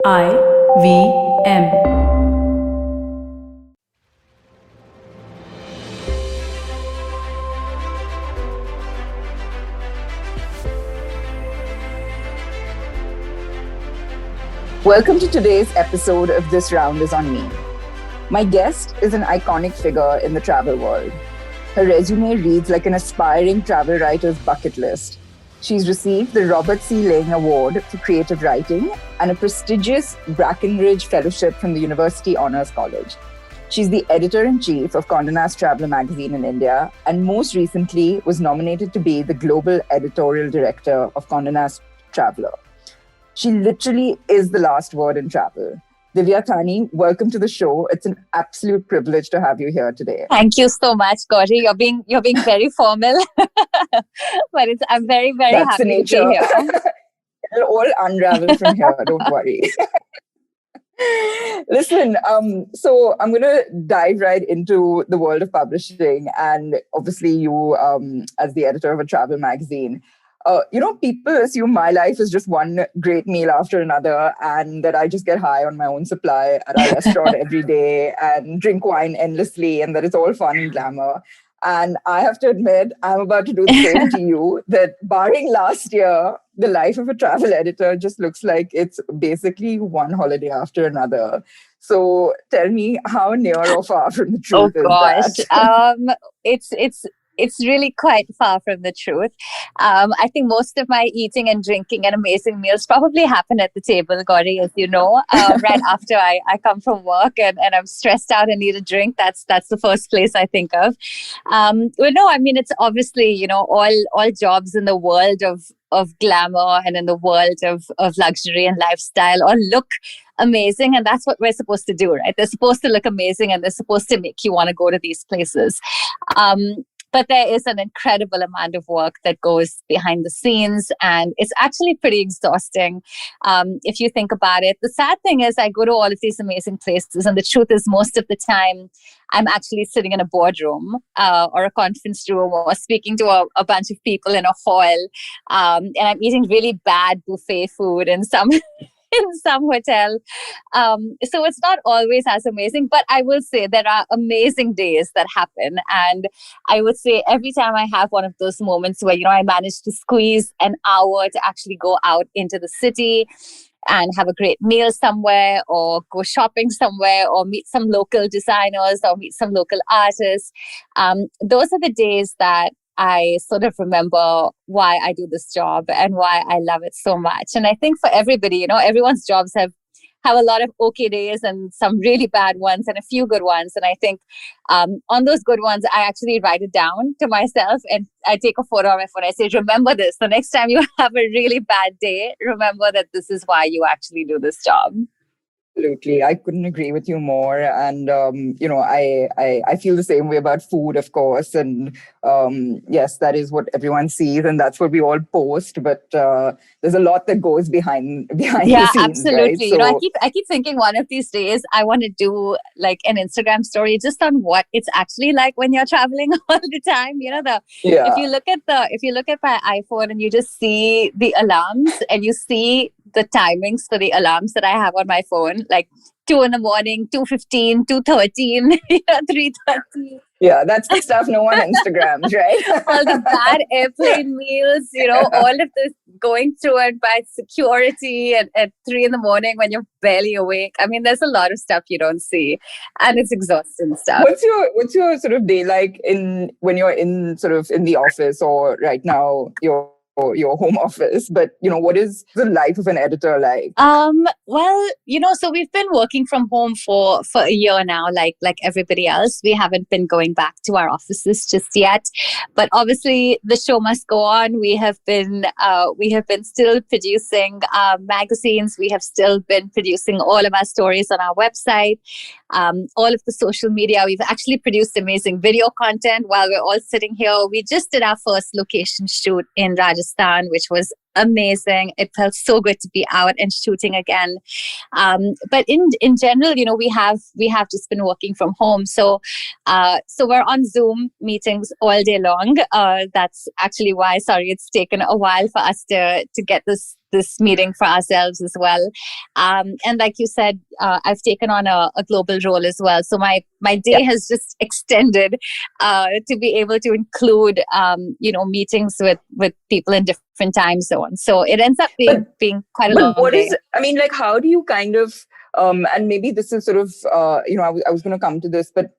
IVM. Welcome to today's episode of This Round is on Me. My guest is an iconic figure in the travel world. Her resume reads like an aspiring travel writer's bucket list. She's received the Robert C. Lang Award for Creative Writing and a prestigious Brackenridge Fellowship from the University Honors College. She's the editor-in-chief of Condé Nast Traveler magazine in India, and most recently was nominated to be the global editorial director of Condé Nast Traveler. She literally is the last word in travel. Divya Thani, welcome to the show. It's an absolute privilege to have you here today. Thank you so much, Gauri. You're being very formal, but I'm very, very That's happy the nature. to be here. It'll all unravel from here, don't worry. Listen, so I'm going to dive right into the world of publishing, and obviously you, as the editor of a travel magazine, people assume my life is just one great meal after another and that I just get high on my own supply at our restaurant every day and drink wine endlessly and that it's all fun and glamour. And I have to admit, I'm about to do the same to you, that barring last year, the life of a travel editor just looks like it's basically one holiday after another. So tell me, how near or far from the truth is that? It's really quite far from the truth. I think most of my eating and drinking and amazing meals probably happen at the table, Gauri, as you know, right after I come from work and I'm stressed out and need a drink. That's the first place I think of. It's obviously, all jobs in the world of glamour and in the world of luxury and lifestyle all look amazing, and that's what we're supposed to do, right? They're supposed to look amazing and they're supposed to make you want to go to these places. But there is an incredible amount of work that goes behind the scenes, and it's actually pretty exhausting if you think about it. The sad thing is I go to all of these amazing places, and the truth is most of the time I'm actually sitting in a boardroom or a conference room or speaking to a bunch of people in a hall, and I'm eating really bad buffet food in some in some hotel. So it's not always as amazing, but I will say there are amazing days that happen. And I would say every time I have one of those moments where, I manage to squeeze an hour to actually go out into the city and have a great meal somewhere or go shopping somewhere or meet some local designers or meet some local artists. Those are the days that I sort of remember why I do this job and why I love it so much. And I think for everybody, everyone's jobs have a lot of okay days and some really bad ones and a few good ones. And I think on those good ones, I actually write it down to myself and I take a photo on my phone. I say, remember this. The next time you have a really bad day, remember that this is why you actually do this job. Absolutely. I couldn't agree with you more. And, I feel the same way about food, of course. And yes, that is what everyone sees and that's what we all post. But there's a lot that goes behind the scenes. Yeah, absolutely. Right? So, I keep thinking one of these days I want to do like an Instagram story just on what it's actually like when you're traveling all the time. If you look at my iPhone and you just see the alarms and you see the timings for the alarms that I have on my phone, like 2 in the morning, 2:15, 2:13, 3:30. Yeah, that's the stuff no one Instagrams, right? All the bad airplane meals, all of this going through it by security at 3 in the morning when you're barely awake. I mean, there's a lot of stuff you don't see, and it's exhausting stuff. What's your sort of day like when you're in the office or right now your home office, but what is the life of an editor like? So we've been working from home for a year now, like everybody else. We haven't been going back to our offices just yet, but obviously the show must go on. We have been still producing magazines. We have still been producing all of our stories on our website, all of the social media. We've actually produced amazing video content while we're all sitting here. We just did our first location shoot in Rajasthan, which was amazing. It felt so good to be out and shooting again. But in general, we have just been working from home. So we're on Zoom meetings all day long. That's actually why, sorry, it's taken a while for us to get this this meeting for ourselves as well. And like you said, I've taken on a global role as well. So my day has just extended to be able to include, meetings with people in different time zones. So it ends up being quite a long what day. is, I mean, like, how do you kind of, and maybe this is sort of, I was going to come to this, but,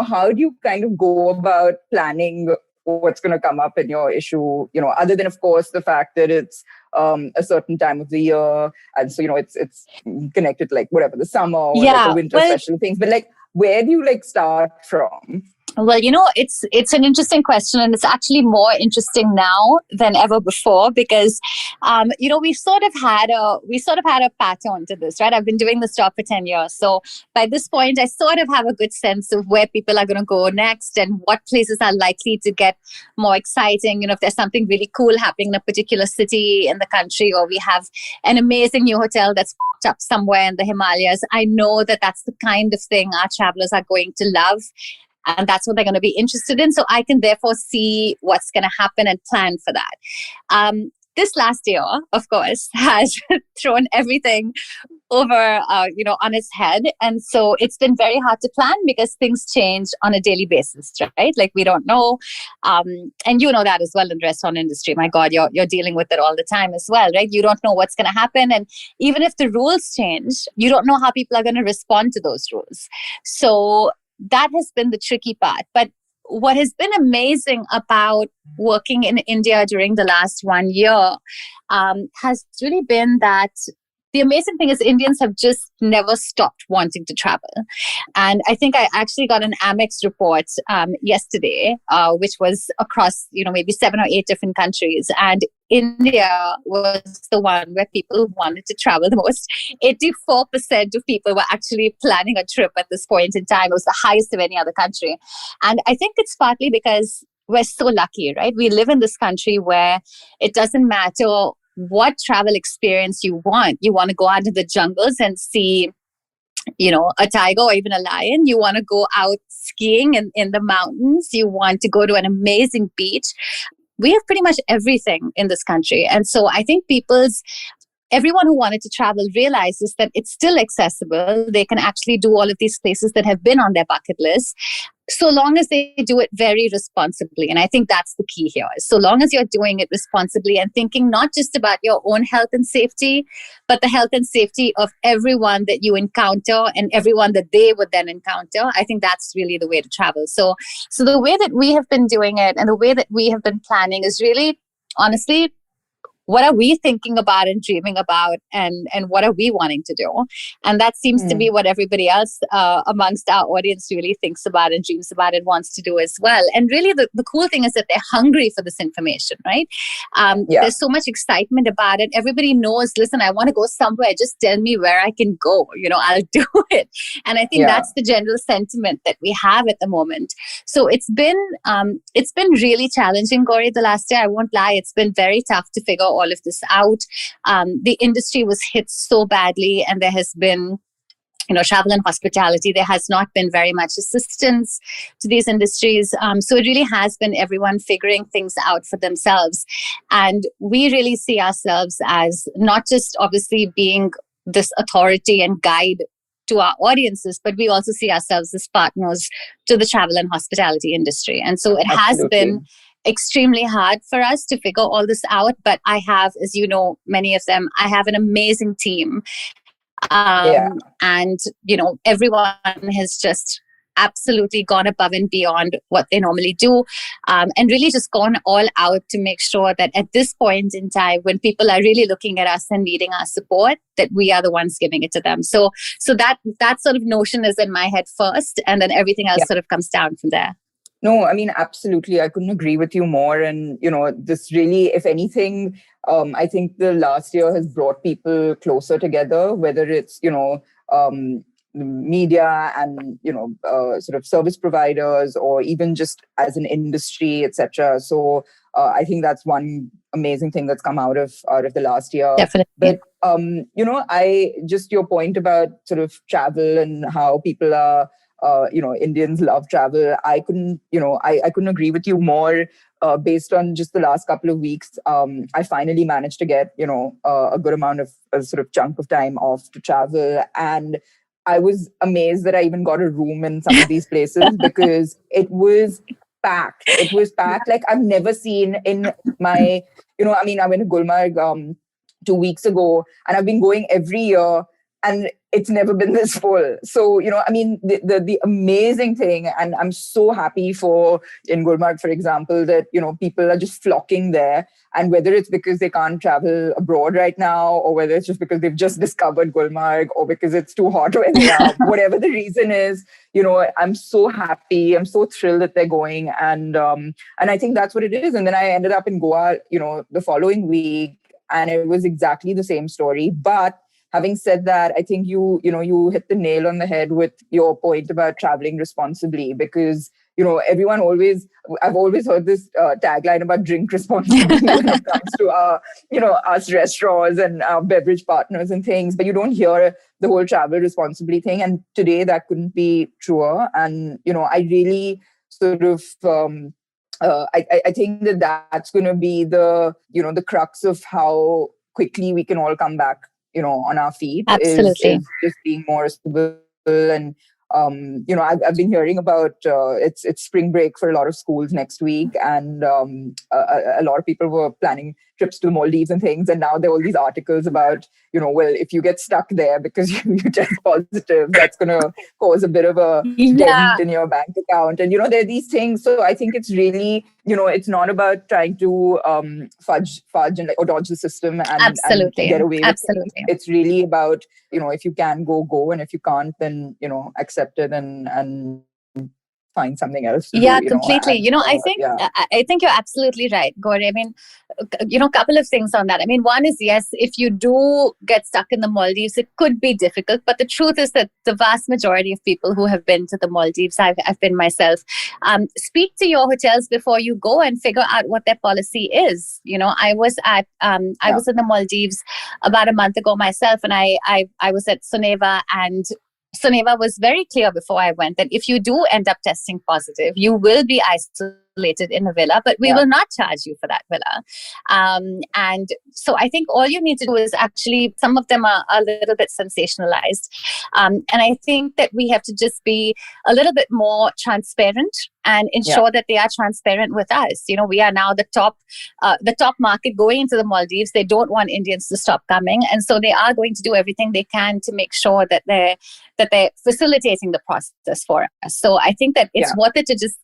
how do you kind of go about planning what's going to come up in your issue, other than, of course, the fact that it's a certain time of the year. And so, it's connected to like whatever, the summer or like the winter special things. But like, where do you like start from? Well, it's an interesting question, and it's actually more interesting now than ever before because, we sort of had a pattern to this, right? I've been doing this job for 10 years, so by this point, I sort of have a good sense of where people are going to go next and what places are likely to get more exciting. If there's something really cool happening in a particular city in the country, or we have an amazing new hotel that's popped up somewhere in the Himalayas, I know that that's the kind of thing our travelers are going to love. And that's what they're going to be interested in. So I can therefore see what's going to happen and plan for that. This last year, of course, has thrown everything over, on its head. And so it's been very hard to plan because things change on a daily basis, right? Like we don't know. And you know that as well in the restaurant industry. My God, you're dealing with it all the time as well, right? You don't know what's going to happen. And even if the rules change, you don't know how people are going to respond to those rules. So that has been the tricky part. But what has been amazing about working in India during the last 1 year has really been that the amazing thing is Indians have just never stopped wanting to travel. And I think I actually got an Amex report yesterday, which was across, maybe 7 or 8 different countries. And India was the one where people wanted to travel the most. 84% of people were actually planning a trip at this point in time. It was the highest of any other country. And I think it's partly because we're so lucky, right? We live in this country where it doesn't matter what travel experience you want. You want to go out into the jungles and see, a tiger or even a lion. You want to go out skiing in the mountains. You want to go to an amazing beach. We have pretty much everything in this country. And so I think everyone who wanted to travel realizes that it's still accessible. They can actually do all of these places that have been on their bucket list, so long as they do it very responsibly. And I think that's the key here. So long as you're doing it responsibly and thinking not just about your own health and safety, but the health and safety of everyone that you encounter and everyone that they would then encounter, I think that's really the way to travel. So the way that we have been doing it and the way that we have been planning is really, honestly, what are we thinking about and dreaming about, and what are we wanting to do? And that seems to be what everybody else amongst our audience really thinks about and dreams about and wants to do as well. And really the cool thing is that they're hungry for this information, right? There's so much excitement about it. Everybody knows, listen, I want to go somewhere. Just tell me where I can go. I'll do it. And I think that's the general sentiment that we have at the moment. So it's been really challenging, Gauri, the last year. I won't lie. It's been very tough to figure all of this out. The industry was hit so badly, and there has been, travel and hospitality, there has not been very much assistance to these industries. So it really has been everyone figuring things out for themselves. And we really see ourselves as not just obviously being this authority and guide to our audiences, but we also see ourselves as partners to the travel and hospitality industry. And so it has been extremely hard for us to figure all this out. But I have, as you know, many of them, I have an amazing team. And, everyone has just absolutely gone above and beyond what they normally do, and really just gone all out to make sure that at this point in time, when people are really looking at us and needing our support, that we are the ones giving it to them. So that sort of notion is in my head first, and then everything else sort of comes down from there. No, I mean, absolutely. I couldn't agree with you more. And, this really, if anything, I think the last year has brought people closer together, whether it's, media and, sort of service providers, or even just as an industry, etc. So I think that's one amazing thing that's come out of the last year. Definitely. But, I just your point about sort of travel and how people are Indians love travel. I couldn't agree with you more. Based on just the last couple of weeks, I finally managed to get, a good amount of a sort of chunk of time off to travel. And I was amazed that I even got a room in some of these places because it was packed. It was packed like I've never seen in my, I went to Gulmarg 2 weeks ago, and I've been going every year, and it's never been this full. So, the amazing thing, and I'm so happy for in Gulmarg, for example, that, people are just flocking there. And whether it's because they can't travel abroad right now, or whether it's just because they've just discovered Gulmarg, or because it's too hot where they are, whatever the reason is, I'm so happy. I'm so thrilled that they're going. And I think that's what it is. And then I ended up in Goa, the following week, and it was exactly the same story. But having said that, I think you hit the nail on the head with your point about traveling responsibly, because I've always heard this tagline about drink responsibly when it comes to us restaurants and our beverage partners and things, but you don't hear the whole travel responsibly thing. And today that couldn't be truer. And I really sort of I think that that's going to be the crux of how quickly we can all come back, on our feet, Absolutely. is just being more responsible. And I've been hearing about it's spring break for a lot of schools next week, and a lot of people were planning trips to the Maldives and things, and now there are all these articles about, well, if you get stuck there because you test positive, that's going to cause a bit of a Yeah, dent in your bank account. And there are these things. So I think it's really, it's not about trying to fudge and or dodge the system and absolutely. get away with things. Absolutely. It's really about, if you can go, and if you can't, then accept it and find something else to Yeah, do. completely. And yeah, I think you're absolutely right, Gauri. I mean, a couple of things on that. I mean, one is, yes, if you do get stuck in the Maldives, it could be difficult. But the truth is that the vast majority of people who have been to the Maldives, I've been myself, speak to your hotels before you go and figure out what their policy is. I was I was in the Maldives about a month ago myself, and I was at Soneva, and Soneva was very clear before I went that if you do end up testing positive, you will be isolated in a villa, but we will not charge you for that villa. And so I think all you need to do is actually, some of them are a little bit sensationalized. And I think that we have to just be a little bit more transparent and ensure that they are transparent with us. We are now the top market going into the Maldives. They don't want Indians to stop coming, and so they are going to do everything they can to make sure that they're facilitating the process for us. So I think that it's worth it to just,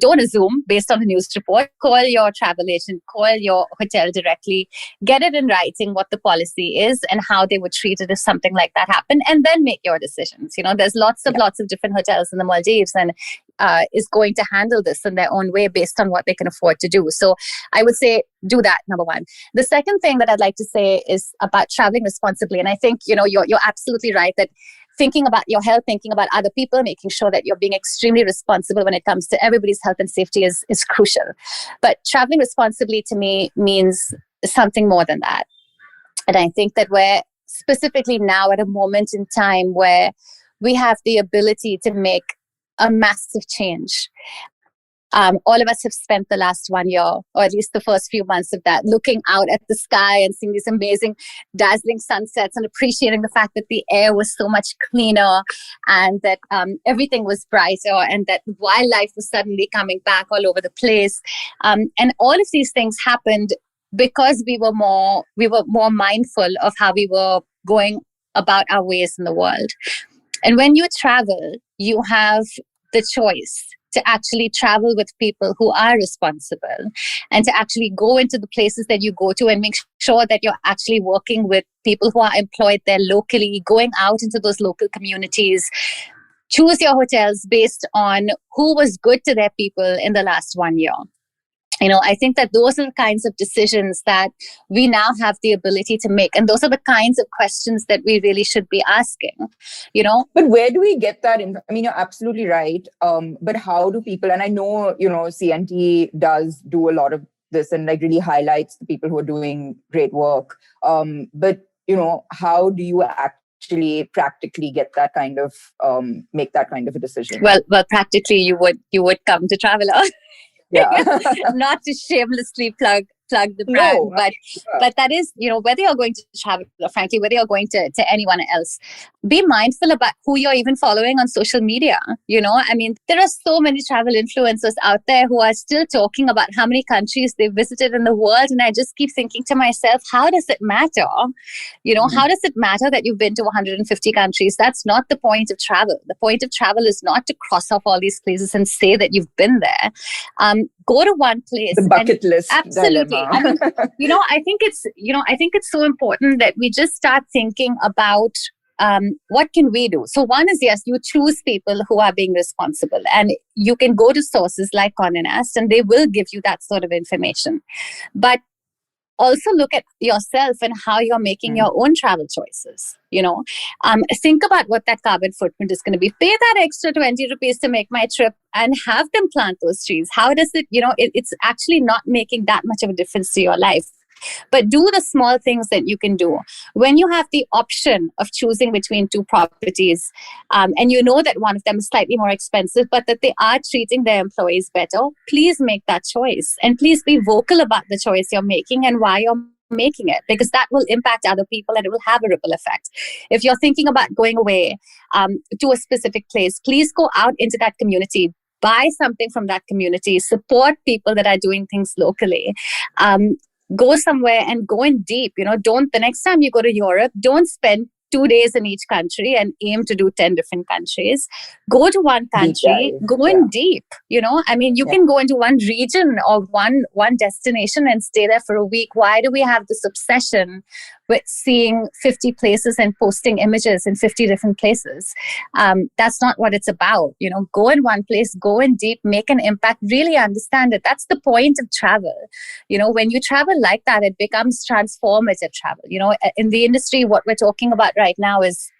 don't assume based on the news report. Call your travel agent, call your hotel directly, get it in writing what the policy is and how they would treat it if something like that happened, and then make your decisions. There's lots of different hotels in the Maldives, and is going to handle this in their own way based on what they can afford to do. So I would say do that, number one. The second thing that I'd like to say is about traveling responsibly. And I think, you're absolutely right that thinking about your health, thinking about other people, making sure that you're being extremely responsible when it comes to everybody's health and safety is crucial. But traveling responsibly to me means something more than that. And I think that we're specifically now at a moment in time where we have the ability to make a massive change. All of us have spent the last 1 year, or at least the first few months of that, looking out at the sky and seeing these amazing, dazzling sunsets and appreciating the fact that the air was so much cleaner and that everything was brighter and that wildlife was suddenly coming back all over the place. And all of these things happened because we were more mindful of how we were going about our ways in the world. And when you travel, you have the choice to actually travel with people who are responsible and to actually go into the places that you go to and make sure that you're actually working with people who are employed there locally, going out into those local communities. Choose your hotels based on who was good to their people in the last 1 year. I think that those are the kinds of decisions that we now have the ability to make. And those are the kinds of questions that we really should be asking, But where do we get that? I mean, you're absolutely right. But how do people, and I know, CNT does do a lot of this and like really highlights the people who are doing great work. But, how do you actually practically get that kind of make that kind of a decision? Well, practically you would come to Traveler. Yeah. Not to shamelessly plug the brand, No. but that is, whether you're going to Travel or frankly whether you're going to anyone else, be mindful about who you're even following on social media. I mean, there are so many travel influencers out there who are still talking about how many countries they've visited in the world, and I just keep thinking to myself, how does it matter? How does it matter that you've been to 150 countries? That's not the point of travel. The point of travel is not to cross off all these places and say that you've been there. Go to one place. The bucket list Absolutely. dilemma. I mean, I think it's so important that we just start thinking about what can we do. So one is, yes, you choose people who are being responsible, and you can go to sources like Condé Nast and they will give you that sort of information. But also look at yourself and how you're making your own travel choices. Think about what that carbon footprint is going to be. Pay that extra 20 rupees to make my trip and have them plant those trees. How does it, it's actually not making that much of a difference to your life. But do the small things that you can do. When you have the option of choosing between two properties, and you know that one of them is slightly more expensive, but that they are treating their employees better, please make that choice. And please be vocal about the choice you're making and why you're making it, because that will impact other people and it will have a ripple effect. If you're thinking about going away to a specific place, please go out into that community. Buy something from that community. Support people that are doing things locally. Go somewhere and go in deep. Don't, the next time you go to Europe, don't spend 2 days in each country and aim to do 10 different countries. Go to one country, go in deep. I mean, you can go into one region or one destination and stay there for a week. Why do we have this obsession with seeing 50 places and posting images in 50 different places? That's not what it's about. Go in one place, go in deep, make an impact, really understand it. That's the point of travel. When you travel like that, it becomes transformative travel. In the industry, what we're talking about right now is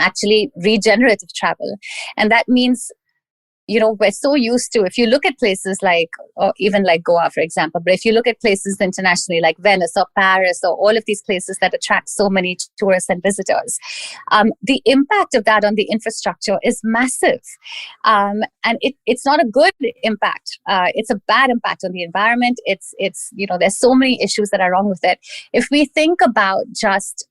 actually regenerative travel. And that means, we're so used to, if you look at places like, or even like Goa, for example, but if you look at places internationally like Venice or Paris or all of these places that attract so many tourists and visitors, the impact of that on the infrastructure is massive. And it's not a good impact. It's a bad impact on the environment. It's there's so many issues that are wrong with it. If we think about just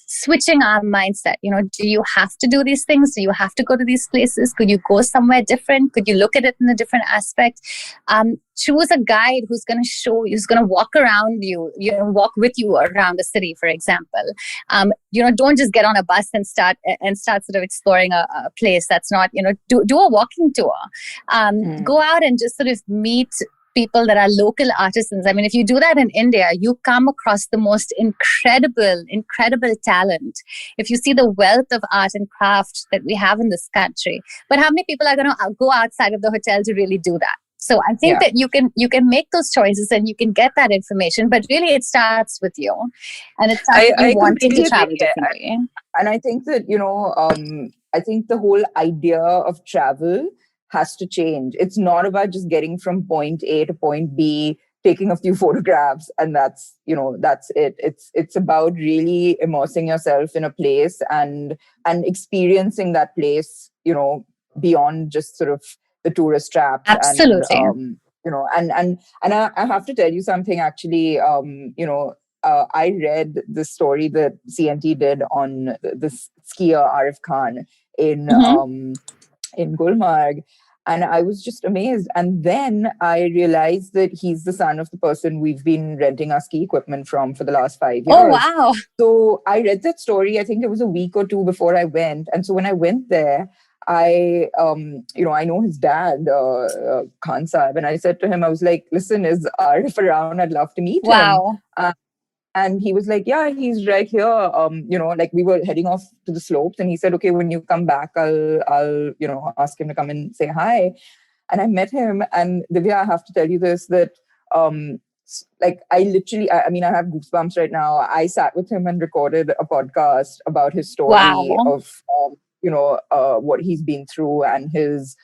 switching our mindset, do you have to do these things? Do you have to go to these places? Could you go somewhere different? Could you look at it in a different aspect? Choose a guide who's going to show you, who's going to walk around you, walk with you around the city, for example. Don't just get on a bus and start sort of exploring a place that's not, do a walking tour. Go out and just sort of meet people that are local artisans. I mean, if you do that in India, you come across the most incredible talent. If you see the wealth of art and craft that we have in this country, but how many people are going to go outside of the hotel to really do that? So I think that you can make those choices and you can get that information, but really it starts with you, and it starts with you wanting to travel differently. And I think that I think the whole idea of travel has to change. It's not about just getting from point A to point B, taking a few photographs, and that's it. It's about really immersing yourself in a place and experiencing that place, beyond just sort of the tourist trap. Absolutely. And I have to tell you something actually. I read the story that CNT did on this skier Arif Khan in Gulmarg. And I was just amazed. And then I realized that he's the son of the person we've been renting our ski equipment from for the last 5 years. Oh, wow. So I read that story, I think it was a week or two before I went. And so when I went there, I know his dad, Khan Saab, and I said to him, I was like, listen, is Arif around? I'd love to meet him. And he was like, yeah, he's right here. Like we were heading off to the slopes, and he said, okay, when you come back, I'll ask him to come and say hi. And I met him, and Divya, I have to tell you this, that I literally, I have goosebumps right now. I sat with him and recorded a podcast about his story of what he's been through and his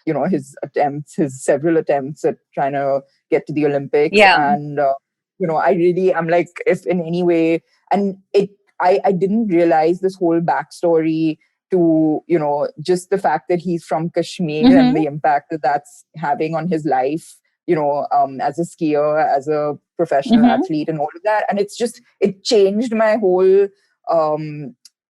several attempts at trying to get to the Olympics. And I'm like, if in any way, and I didn't realize this whole backstory to, just the fact that he's from Kashmir and the impact that that's having on his life, as a skier, as a professional athlete and all of that. And it changed my whole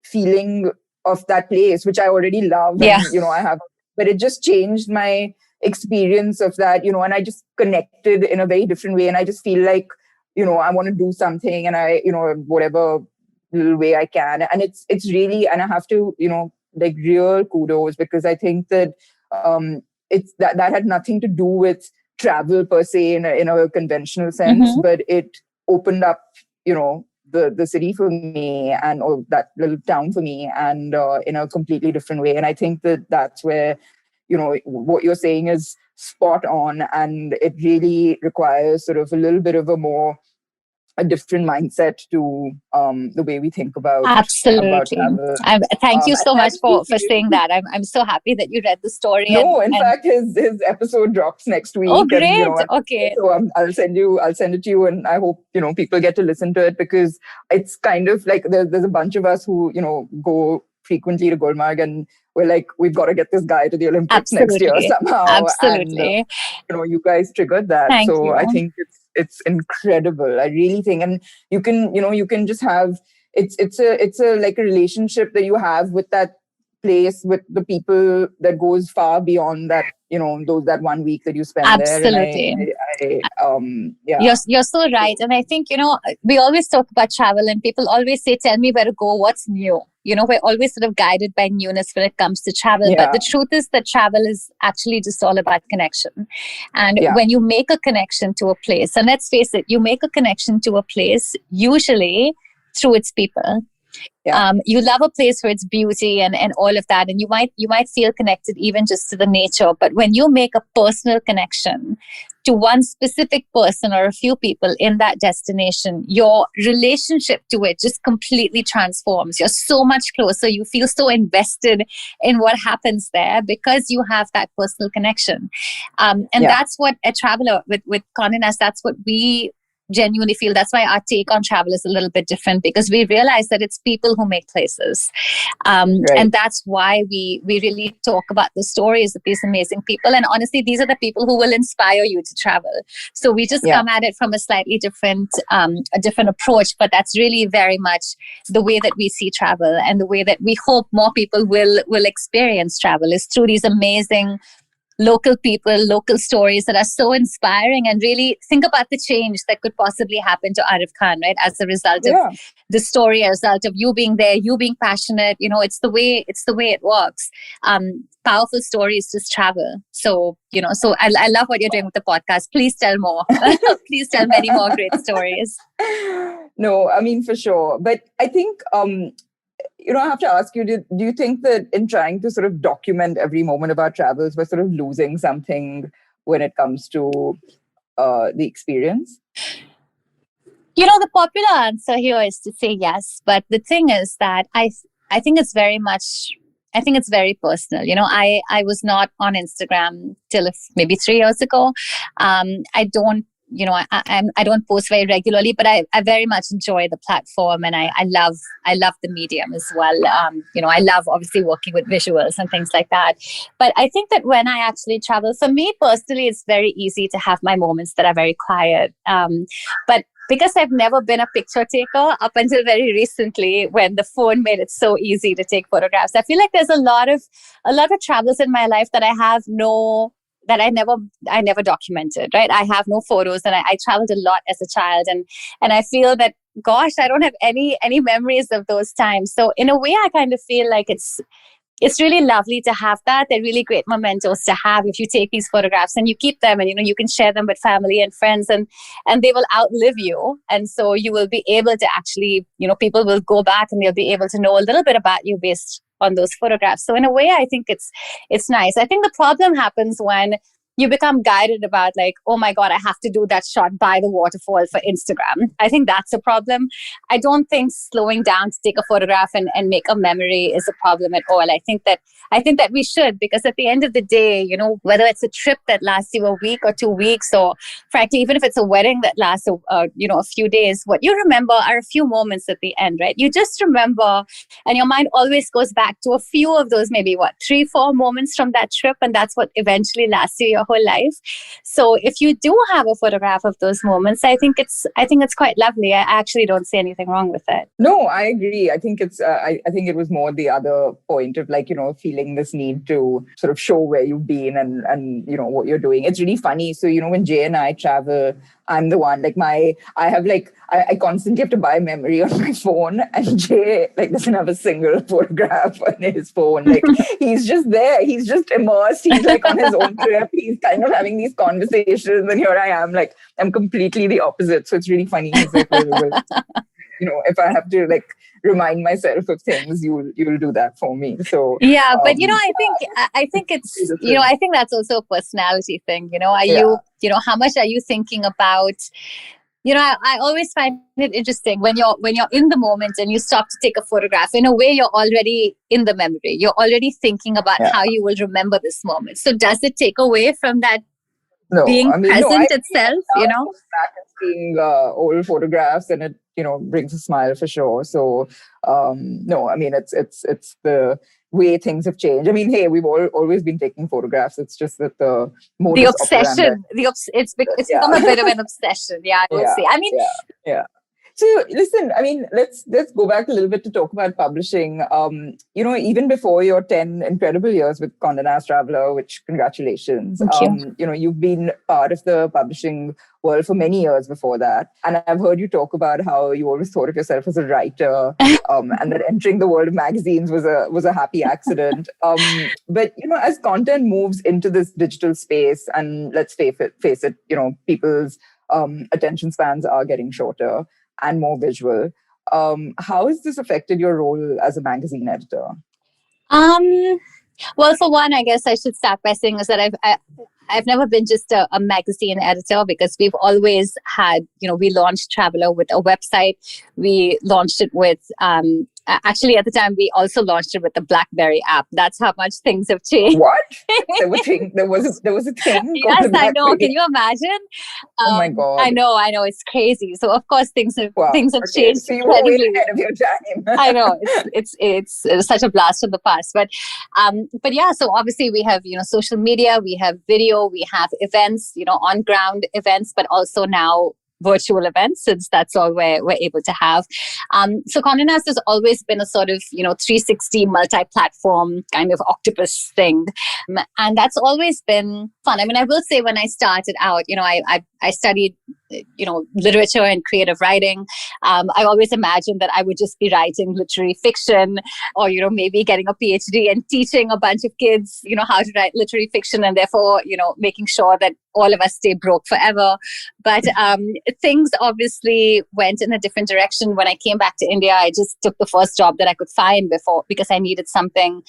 feeling of that place, which I already love. Yeah. And, I have, but it just changed my experience of that, and I just connected in a very different way. And I just feel like, I want to do something, and I, whatever little way I can. And it's really, and I have to, like, real kudos, because I think that it's that had nothing to do with travel per se in a conventional sense, but it opened up, the city for me, and or that little town for me, and in a completely different way. And I think that that's where, what you're saying is spot on, and it really requires sort of a little bit of a different mindset to the way we think about Absolutely. travel. Thank you so much for you. saying that. I'm so happy that you read the story. No, in fact, his episode drops next week. Oh, great! And, okay. So I'll send it to you, and I hope people get to listen to it, because it's kind of like there's a bunch of us who go frequently to Gulmarg, and we're like, we've got to get this guy to the Olympics next year somehow. Absolutely. And, you guys triggered that. Thank so you. I think it's incredible. I really think, and you can just have it's a like a relationship that you have with that place, with the people, that goes far beyond that, that 1 week that you spend Absolutely. there. And You're so right. And I think, we always talk about travel, and people always say, tell me where to go, what's new. We're always sort of guided by newness when it comes to travel. Yeah. But the truth is that travel is actually just all about connection. And when you make a connection to a place, and let's face it, you make a connection to a place usually through its people. Yeah. You love a place for its beauty and all of that, and you might feel connected even just to the nature. But when you make a personal connection to one specific person or a few people in that destination, your relationship to it just completely transforms. You're so much closer. You feel so invested in what happens there because you have that personal connection. That's what a traveler with Condé Nast, that's what we genuinely feel. That's why our take on travel is a little bit different, because we realize that it's people who make places. And that's why we really talk about the stories of these amazing people. And honestly, these are the people who will inspire you to travel. So we just come at it from a slightly different approach, but that's really very much the way that we see travel, and the way that we hope more people will experience travel is through these amazing local people, local stories that are so inspiring. And really think about the change that could possibly happen to Arif Khan, right? As a result of the story, as a result of you being there, you being passionate. It's the way it works. Powerful stories just travel. So, so I love what you're doing with the podcast. Please tell more. Please tell many more great stories. No, I mean, for sure. But I think, I have to ask you, do you think that in trying to sort of document every moment of our travels, we're sort of losing something when it comes to the experience? The popular answer here is to say yes. But the thing is that I think it's very personal. I was not on Instagram till maybe 3 years ago. I don't post very regularly, but I very much enjoy the platform, and I love the medium as well. I love obviously working with visuals and things like that. But I think that when I actually travel, for me personally, it's very easy to have my moments that are very quiet. But because I've never been a picture taker up until very recently, when the phone made it so easy to take photographs, I feel like there's a lot of travels in my life that I never documented, right? I have no photos, and I traveled a lot as a child, and I feel that, gosh, I don't have any memories of those times. So in a way, I kind of feel like it's really lovely to have that. They're really great mementos to have if you take these photographs and you keep them, and you can share them with family and friends, and they will outlive you. And so you will be able to actually, people will go back and they'll be able to know a little bit about you based on those photographs. So in a way, I think it's nice. I think the problem happens when you become guided about like, oh my God, I have to do that shot by the waterfall for Instagram. I think that's a problem. I don't think slowing down to take a photograph and make a memory is a problem at all. I think that we should, because at the end of the day, whether it's a trip that lasts you a week or 2 weeks, or frankly, even if it's a wedding that lasts a few days, what you remember are a few moments at the end, right? You just remember, and your mind always goes back to a few of those, maybe 3-4 moments from that trip, and that's what eventually lasts you your whole life. So if you do have a photograph of those moments, I think it's quite lovely. I actually don't see anything wrong with it. No, I agree. I think it's. I think it was more the other point of feeling this need to sort of show where you've been and what you're doing. It's really funny. So when Jay and I travel, I'm the one I constantly have to buy memory on my phone, and Jay doesn't have a single photograph on his phone. He's just there. He's just immersed. He's on his own trip. He's kind of having these conversations, and here I am, I'm completely the opposite. So it's really funny. He's if I have to remind myself of things, you'll do that for me. So yeah, but I think it's I think that's also a personality thing. Are you how much are you thinking about? I always find it interesting when you're in the moment and you stop to take a photograph. In a way, you're already in the memory. You're already thinking about how you will remember this moment. So does it take away from that being present itself? Back and seeing old photographs, and it brings a smile for sure. So no, it's the way things have changed. Hey, we've always been taking photographs. It's just that the obsession, it's become a bit of an obsession. Yeah, I will say. Yeah. So listen, let's go back a little bit to talk about publishing. Even before your 10 incredible years with Condé Nast Traveler, which congratulations. Thank you. You've been part of the publishing world for many years before that. And I've heard you talk about how you always thought of yourself as a writer, and that entering the world of magazines was a happy accident. But as content moves into this digital space, and let's face it, people's attention spans are getting shorter and more visual. How has this affected your role as a magazine editor? Well, for one, I guess I should start by saying is that I've never been just a magazine editor, because we've always had, we launched Traveler with a website. We launched it with, actually at the time, we also launched it with the BlackBerry app. That's how much things have changed. What? There was a thing? Yes, I know. Can you imagine? Oh my God. I know. It's crazy. So of course things have changed. So you were way ahead of your time. I know. It's such a blast from the past. But yeah, so obviously we have, social media, we have video, we have events, on ground events, but also now virtual events, since that's all we're able to have. So Condé Nast has always been a sort of, 360 multi-platform kind of octopus thing. And that's always been fun. I will say when I started out, I studied, literature and creative writing. I always imagined that I would just be writing literary fiction, or, maybe getting a PhD and teaching a bunch of kids, how to write literary fiction, and therefore, making sure that all of us stay broke forever. But things obviously went in a different direction. When I came back to India, I just took the first job that I could find because I needed something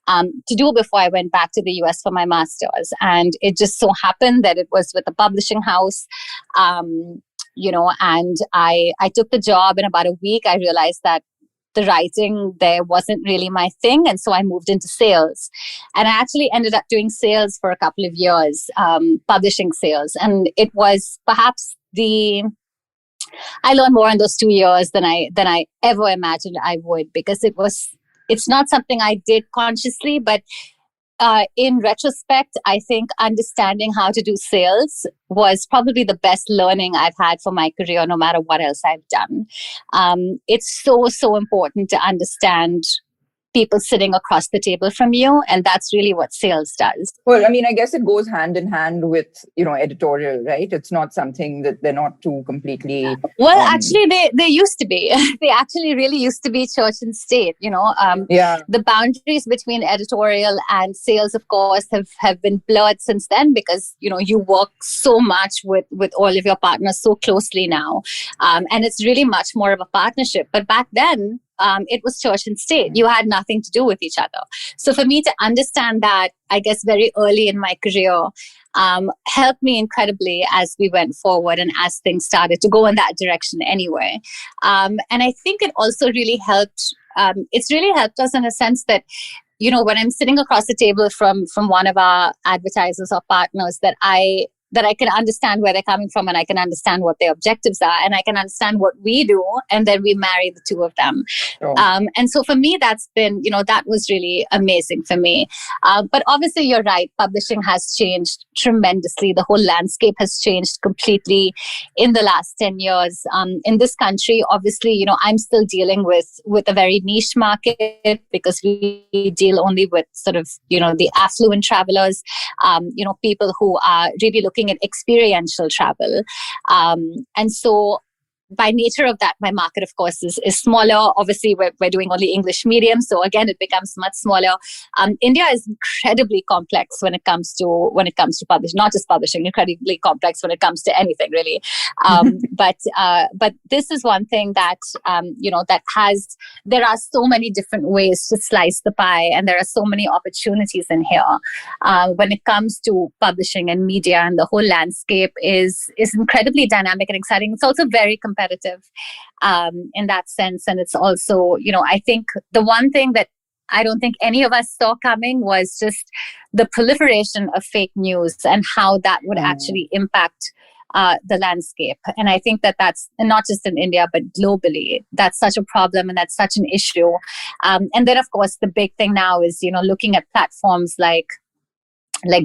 to do before I went back to the US for my master's. And it just so happened that it was with a publishing house, and I took the job. In about a week, I realized that the writing there wasn't really my thing. And so I moved into sales. And I actually ended up doing sales for a couple of years, publishing sales. And it was perhaps I learned more in those 2 years than I ever imagined I would, because it's not something I did consciously, but in retrospect, I think understanding how to do sales was probably the best learning I've had for my career, no matter what else I've done. It's so important to understand people sitting across the table from you. And that's really what sales does. Well, I guess it goes hand in hand with, editorial, right? It's not something that they're not too completely... Well, actually, they used to be. They actually really used to be church and state, The boundaries between editorial and sales, of course, have been blurred since then, because, you work so much with all of your partners so closely now. And it's really much more of a partnership. But back then, it was church and state. You had nothing to do with each other. So for me to understand that, I guess very early in my career, helped me incredibly as we went forward and as things started to go in that direction anyway. And I think it also really helped. It's really helped us in a sense that, when I'm sitting across the table from one of our advertisers or partners, that I can understand where they're coming from, and I can understand what their objectives are, and I can understand what we do, and then we marry the two of them. Sure. And so for me, that's been, that was really amazing for me. But obviously, you're right. Publishing has changed tremendously. The whole landscape has changed completely in the last 10 years. In this country, obviously, I'm still dealing with a very niche market because we deal only with sort of, the affluent travelers, people who are really looking at experiential travel. And so by nature of that, my market, of course, is smaller. Obviously, we're doing only English medium. So again, it becomes much smaller. India is incredibly complex when it comes to publishing, not just publishing, incredibly complex when it comes to anything, really. But this is one thing that, there are so many different ways to slice the pie, and there are so many opportunities in here. When it comes to publishing and media, and the whole landscape is incredibly dynamic and exciting. It's also very competitive in that sense. And it's also, I think the one thing that I don't think any of us saw coming was just the proliferation of fake news and how that would actually impact the landscape. And I think that's not just in India, but globally, that's such a problem and that's such an issue. And then, of course, the big thing now is, looking at platforms like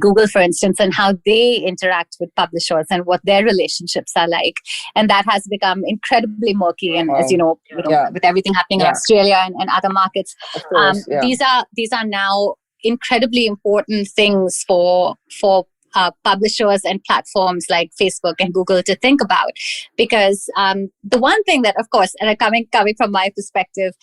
Google, for instance, and how they interact with publishers and what their relationships are like. And that has become incredibly murky. And as with everything happening in Australia and other markets, of course, these are now incredibly important things for publishers and platforms like Facebook and Google to think about. Because the one thing that, of course, and coming from my perspective,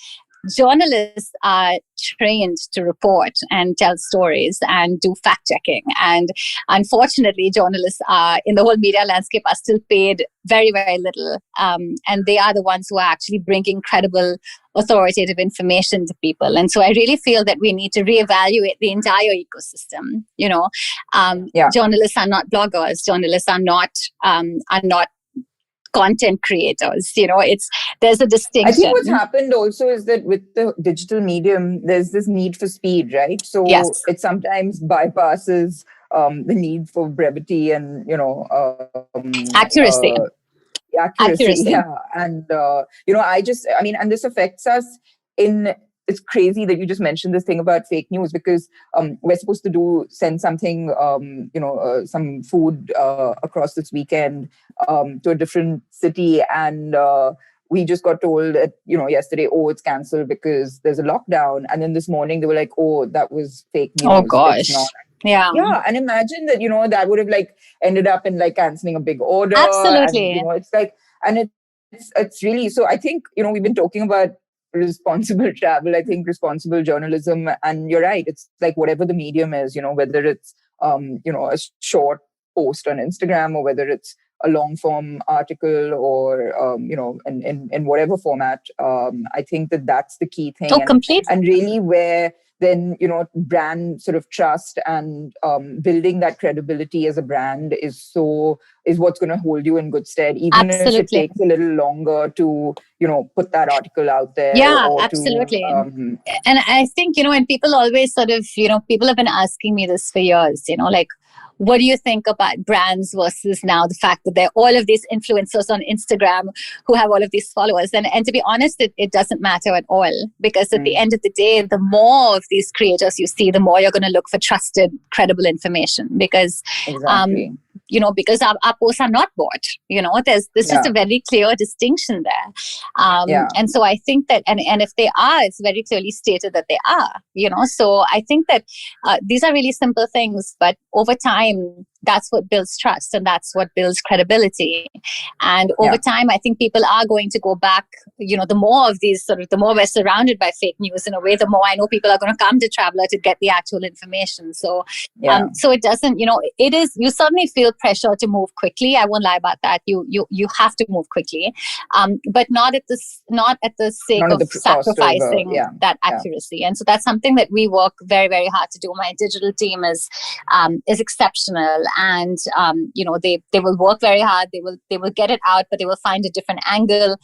journalists are trained to report and tell stories and do fact checking. And unfortunately, journalists in the whole media landscape are still paid very, very little. And they are the ones who are actually bringing credible, authoritative information to people. And so I really feel that we need to reevaluate the entire ecosystem. Journalists are not bloggers. Journalists are not content creators. There's a distinction. I think what's happened also is that with the digital medium, there's this need for speed, right? So it sometimes bypasses the need for brevity and accuracy. Accuracy. Yeah. And and this affects us it's crazy that you just mentioned this thing about fake news, because we're supposed to send something, some food across this weekend to a different city. And we just got told that, yesterday, it's cancelled because there's a lockdown. And then this morning they were like, that was fake news. Oh, gosh. Yeah. Yeah. And imagine that, that would have ended up in cancelling a big order. Absolutely. And, it's and it's really, so I think, we've been talking about responsible travel, I think responsible journalism. And you're right. It's whatever the medium is, whether it's, a short post on Instagram, or whether it's a long form article, or, in whatever format. I think that that's the key thing. Completely. And really where then, brand sort of trust and building that credibility as a brand is what's going to hold you in good stead, even Absolutely. if it takes a little longer to, put that article out there. Yeah, absolutely. And I think, and people always sort of, people have been asking me this for years, what do you think about brands versus now the fact that there are all of these influencers on Instagram who have all of these followers? And to be honest, it doesn't matter at all, because at the end of the day, the more of these creators you see, the more you're going to look for trusted, credible information, because exactly. Because our posts are not bought. There's just a very clear distinction there. And so I think that, and if they are, it's very clearly stated that they are, So I think that these are really simple things, but over time, that's what builds trust and that's what builds credibility. And over time, I think people are going to go back, the more of these the more we're surrounded by fake news in a way, the more I know people are going to come to Traveler to get the actual information. So, so it doesn't, it is, you suddenly feel pressure to move quickly. I won't lie about that. You have to move quickly, but not at the sake of sacrificing that accuracy. And so that's something that we work very, very hard to do. My digital team is exceptional and they will work very hard. They will get it out, but they will find a different angle.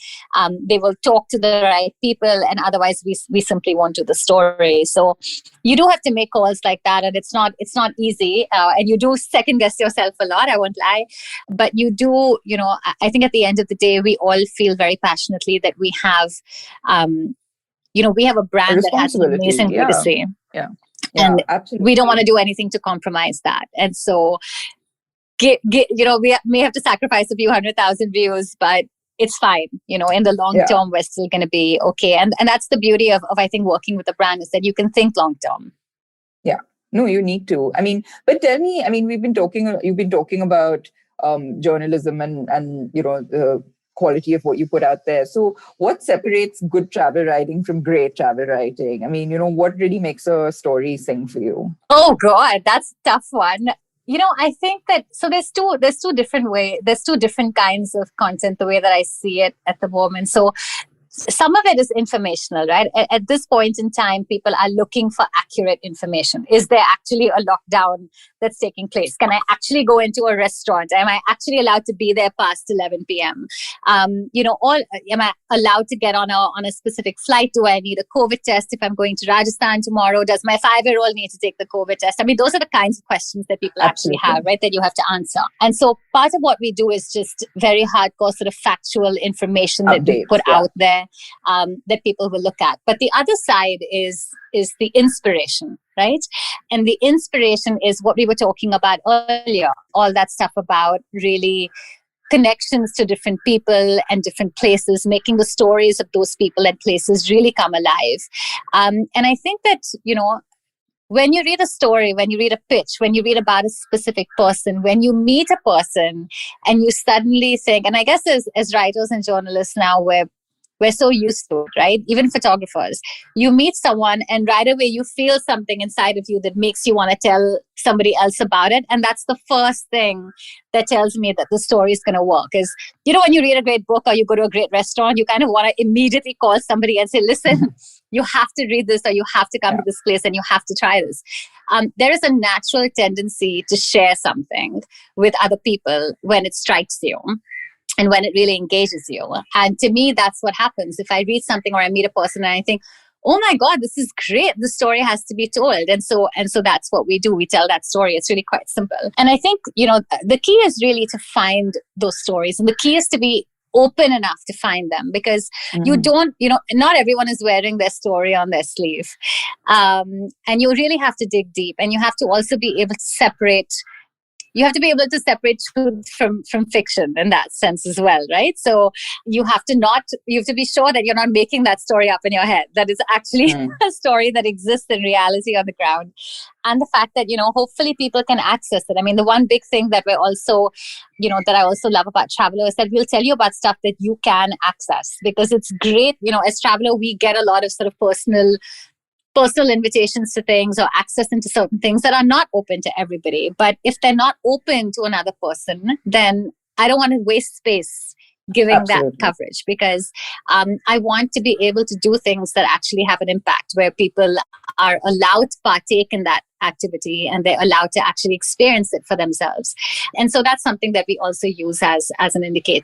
They will talk to the right people, and otherwise we simply won't do the story. So you do have to make calls like that, and it's not easy, and you do second guess yourself a lot. I won't lie, but you do. I think at the end of the day, we all feel very passionately that we have. We have a brand that has an amazing legacy. Yeah. And absolutely. we don't want to do anything to compromise that. And so, we may have to sacrifice a few 100,000 views, but it's fine. In the long term, we're still going to be okay. And that's the beauty of I think working with a brand, is that you can think long term. Yeah. No, you need to. But tell me, you've been talking about journalism and the quality of what you put out there. So what separates good travel writing from great travel writing? What really makes a story sing for you? Oh God, that's a tough one. I think that, so there's two different kinds of content, the way that I see it at the moment. So some of it is informational, right? At this point in time, people are looking for accurate information. Is there actually a lockdown that's taking place? Can I actually go into a restaurant? Am I actually allowed to be there past 11 p.m.? Am I allowed to get on a specific flight? Do I need a COVID test if I'm going to Rajasthan tomorrow? Does my 5-year-old need to take the COVID test? Those are the kinds of questions that people actually have, right? That you have to answer. And so part of what we do is just very hardcore sort of factual information that we put out there. That people will look at. But the other side is the inspiration, right? And the inspiration is what we were talking about earlier, all that stuff about really connections to different people and different places, making the stories of those people and places really come alive. And I think that, when you read a story, when you read a pitch, when you read about a specific person, when you meet a person and you suddenly think, and I guess as writers and journalists now, we're so used to it, right? Even photographers. You meet someone and right away you feel something inside of you that makes you want to tell somebody else about it. And that's the first thing that tells me that the story is going to work. Is, when you read a great book or you go to a great restaurant, you kind of want to immediately call somebody and say, listen, you have to read this, or you have to come to this place and you have to try this. There is a natural tendency to share something with other people when it strikes you. And when it really engages you. And to me, that's what happens. If I read something or I meet a person and I think, oh my God, this is great. The story has to be told. And so that's what we do. We tell that story. It's really quite simple. And I think, the key is really to find those stories. And the key is to be open enough to find them, because you don't, not everyone is wearing their story on their sleeve. And you really have to dig deep, and you have to also be able to separate. You have to be able to separate truth from fiction in that sense as well, right? So you have to be sure that you're not making that story up in your head. That is actually a story that exists in reality on the ground. And the fact that, hopefully people can access it. The one big thing that we're also, that I also love about Traveler is that we'll tell you about stuff that you can access, because it's great. As Traveler, we get a lot of sort of personal invitations to things or access into certain things that are not open to everybody. But if they're not open to another person, then I don't want to waste space giving that coverage, because I want to be able to do things that actually have an impact, where people are allowed to partake in that activity and they're allowed to actually experience it for themselves. And so that's something that we also use as an indicator.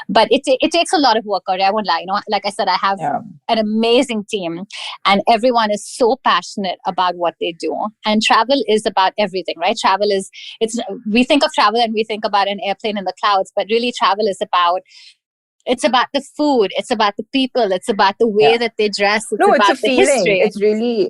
But it takes a lot of work, or I won't lie. Like I said, I have an amazing team, and everyone is so passionate about what they do. And travel is about everything, right? We think of travel and we think about an airplane in the clouds, but really travel is about It's about the food. It's about the people. It's about the way that they dress. It's a feeling. History.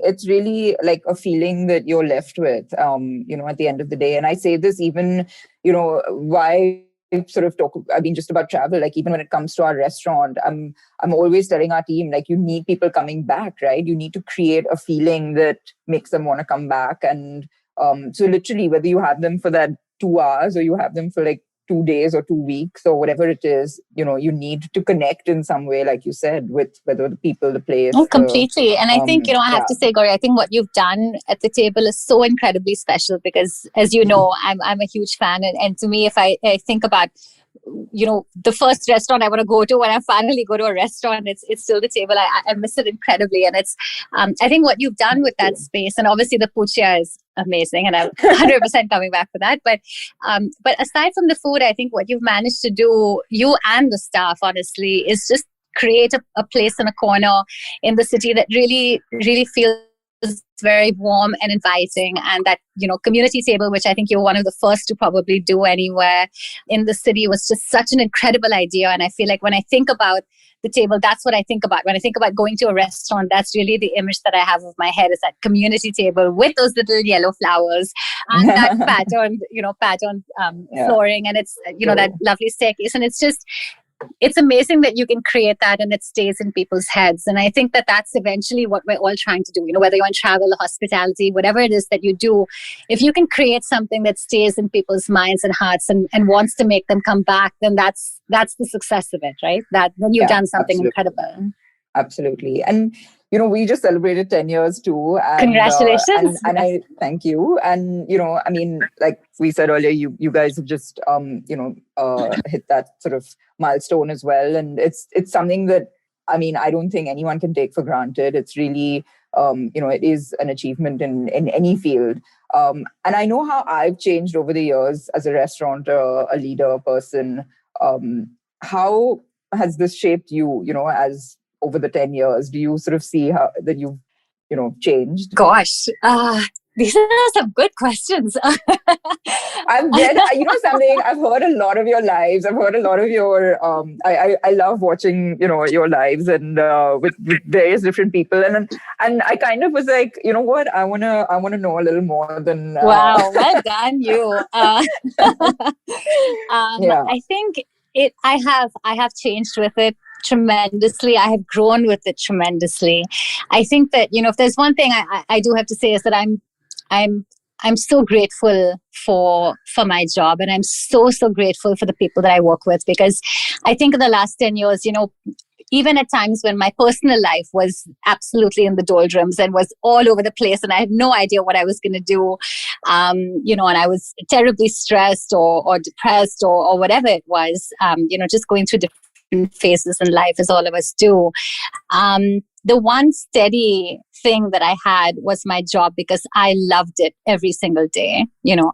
It's really like a feeling that you're left with, at the end of the day. And I say this even, why sort of talk, just about travel, like even when it comes to our restaurant, I'm always telling our team, like, you need people coming back, right? You need to create a feeling that makes them want to come back. And so literally, whether you have them for that 2 hours or you have them for like 2 days or 2 weeks or whatever it is, you need to connect in some way, like you said, with whether the people, the place. Oh, completely. And I think, I have to say, Gauri, I think what you've done at the table is so incredibly special because, as you know, I'm a huge fan. And to me, if I think about, the first restaurant I want to go to, when I finally go to a restaurant, it's still the table. I miss it incredibly. And it's, I think what you've done with that space, and obviously the Puchia is amazing, and I'm 100% coming back for that. But aside from the food, I think what you've managed to do, you and the staff, honestly, is just create a place in a corner in the city that really, really feels very warm and inviting. And that, community table, which I think you're one of the first to probably do anywhere in the city, was just such an incredible idea. And I feel like when I think about the table, that's what I think about. When I think about going to a restaurant, that's really the image that I have of my head, is that community table with those little yellow flowers and that patterned flooring, and it's, that lovely staircase. And it's amazing that you can create that and it stays in people's heads. And I think that that's eventually what we're all trying to do, whether you're in travel or hospitality, whatever it is that you do, if you can create something that stays in people's minds and hearts and wants to make them come back, then that's the success of it, right? Then you've done something incredible. Absolutely. And, we just celebrated 10 years too. And, congratulations. And I thank you. And, like we said earlier, you guys have just, hit that sort of milestone as well. And it's something that, I don't think anyone can take for granted. It's really, it is an achievement in any field. And I know how I've changed over the years as a restaurateur, a leader, a person. How has this shaped you, as over the 10 years? Do you sort of see how that you've, changed? Gosh, these are some good questions. I've read, something, I've heard a lot of your lives. I've heard a lot of your, I love watching, your lives and with various different people. And I kind of was like, you know what, I want to know a little more than. Wow, well done, you. I think I have changed with it tremendously. I have grown with it tremendously. I think that, if there's one thing I do have to say, is that I'm so grateful for my job, and I'm so grateful for the people that I work with, because I think in the last 10 years, even at times when my personal life was absolutely in the doldrums and was all over the place, and I had no idea what I was going to do, and I was terribly stressed or depressed or whatever it was, just going through different phases in life, as all of us do. The one steady thing that I had was my job, because I loved it every single day.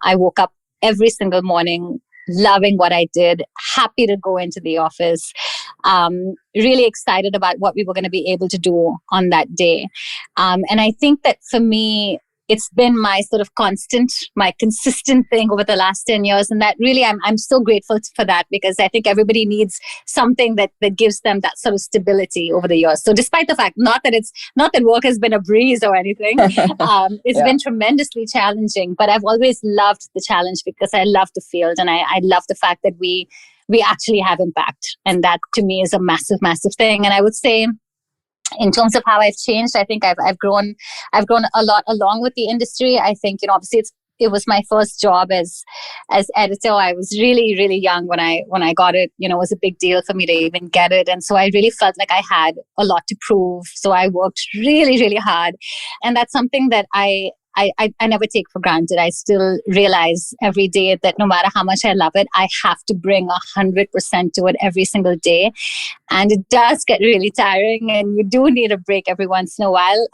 I woke up every single morning loving what I did, happy to go into the office, really excited about what we were going to be able to do on that day. And I think that for me, it's been my sort of my consistent thing over the last 10 years. And that really, I'm so grateful for that, because I think everybody needs something that gives them that sort of stability over the years. So despite the fact, not that work has been a breeze or anything, it's been tremendously challenging, but I've always loved the challenge, because I love the field, and I love the fact that we actually have impact. And that to me is a massive, massive thing. And I would say, in terms of how I've changed, I think I've grown a lot along with the industry. I think, obviously it was my first job as editor. I was really, really young when I got it. It was a big deal for me to even get it. And so I really felt like I had a lot to prove. So I worked really, really hard. And that's something that I never take for granted. I still realize every day that no matter how much I love it, I have to bring 100% to it every single day. And it does get really tiring, and you do need a break every once in a while.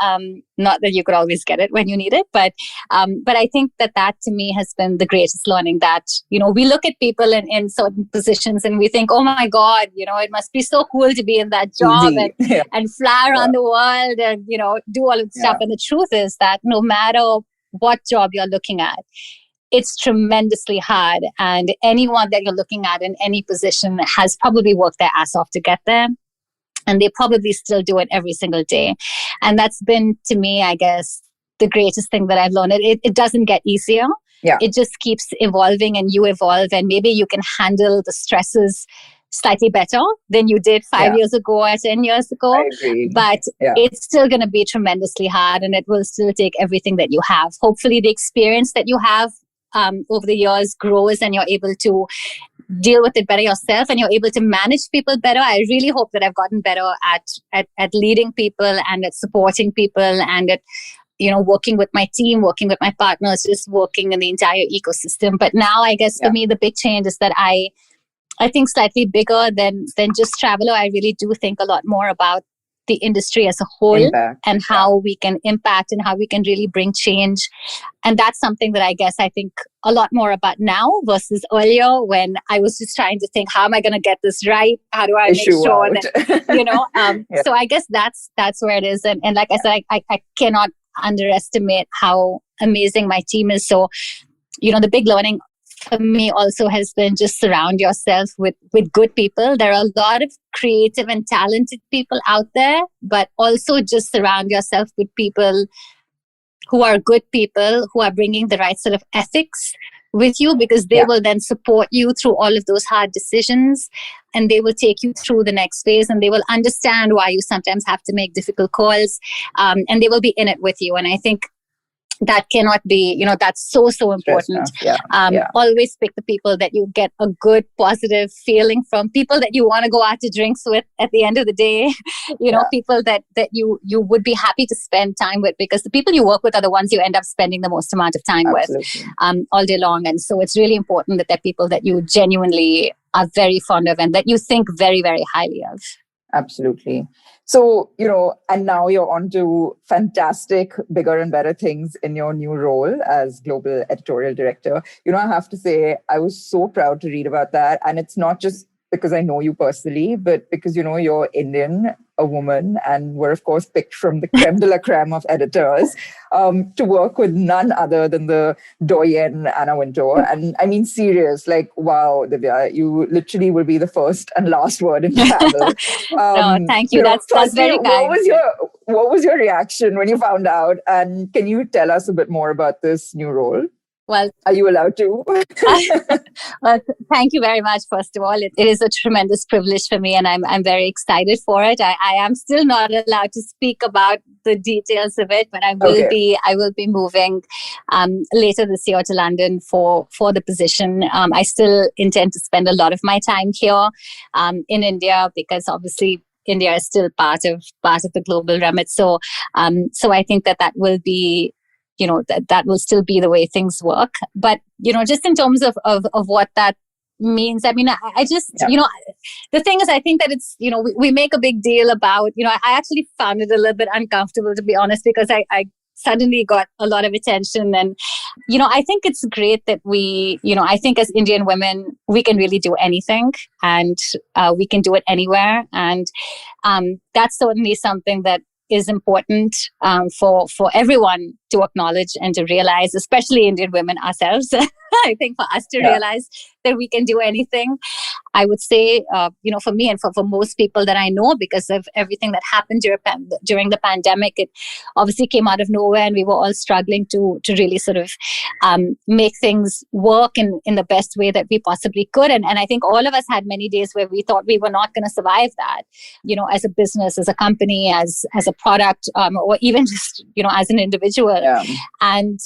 Not that you could always get it when you need it, but I think that to me has been the greatest learning, that, we look at people in certain positions and we think, oh my God, it must be so cool to be in that job and fly around the world and, do all of the stuff. And the truth is that no matter what job you're looking at, it's tremendously hard. And anyone that you're looking at in any position has probably worked their ass off to get there. And they probably still do it every single day. And that's been, to me, I guess, the greatest thing that I've learned. It doesn't get easier. Yeah. It just keeps evolving, and you evolve. And maybe you can handle the stresses slightly better than you did 5 years ago or 10 years ago. I agree. But it's still going to be tremendously hard, and it will still take everything that you have. Hopefully the experience that you have over the years grows, and you're able to deal with it better yourself, and you're able to manage people better. I really hope that I've gotten better at leading people and at supporting people and at working with my team, working with my partners, just working in the entire ecosystem. But now I guess for me, the big change is that I think slightly bigger than just Traveler. I really do think a lot more about the industry as a whole Impact. and how we can impact and how we can really bring change. And that's something that I think a lot more about now versus earlier when I was just trying to think, how am I going to get this right? How do I make Issue sure out. that, Yeah. so I guess that's where it is. And like I said, I cannot underestimate how amazing my team is. So, the big learning for me also has been just surround yourself with good people. There are a lot of creative and talented people out there, but also just surround yourself with people who are good people, who are bringing the right sort of ethics with you, because they will then support you through all of those hard decisions, and they will take you through the next phase, and they will understand why you sometimes have to make difficult calls, and they will be in it with you. And I think that cannot be, that's so important. Always pick the people that you get a good positive feeling from, people that you want to go out to drinks with at the end of the day, people that you would be happy to spend time with, because the people you work with are the ones you end up spending the most amount of time with all day long. And so it's really important that they're people that you genuinely are very fond of and that you think very, very highly of. Absolutely. So, and now you're on to fantastic, bigger and better things in your new role as global editorial director. I have to say, I was so proud to read about that. And it's not just because I know you personally, but because, you're Indian, a woman, and we're, of course, picked from the creme de la creme of editors to work with none other than the doyen Anna Wintour. And I mean, serious, like, wow, Divya, you literally will be the first and last word in travel. No, thank you. That's very kind. What was your reaction when you found out? And can you tell us a bit more about this new role? Well, are you allowed to? Well, thank you very much. First of all, it is a tremendous privilege for me, and I'm very excited for it. I am still not allowed to speak about the details of it, but I will be moving later this year to London for the position. I still intend to spend a lot of my time here in India, because obviously India is still part of the global remit. So I think that will be, that will still be the way things work. But, just in terms of what that means, I mean, I just, the thing is, I think that it's, we make a big deal about, I actually found it a little bit uncomfortable, to be honest, because I suddenly got a lot of attention. And, I think it's great that we, I think as Indian women, we can really do anything, and we can do it anywhere. And that's certainly something that is important for everyone to acknowledge and to realize, especially Indian women ourselves. I think for us to realize that we can do anything. I would say, for me and for most people that I know, because of everything that happened during the pandemic, it obviously came out of nowhere, and we were all struggling to really sort of make things work in the best way that we possibly could. And I think all of us had many days where we thought we were not going to survive that, as a business, as a company, as a product, or even just, as an individual. Yeah. And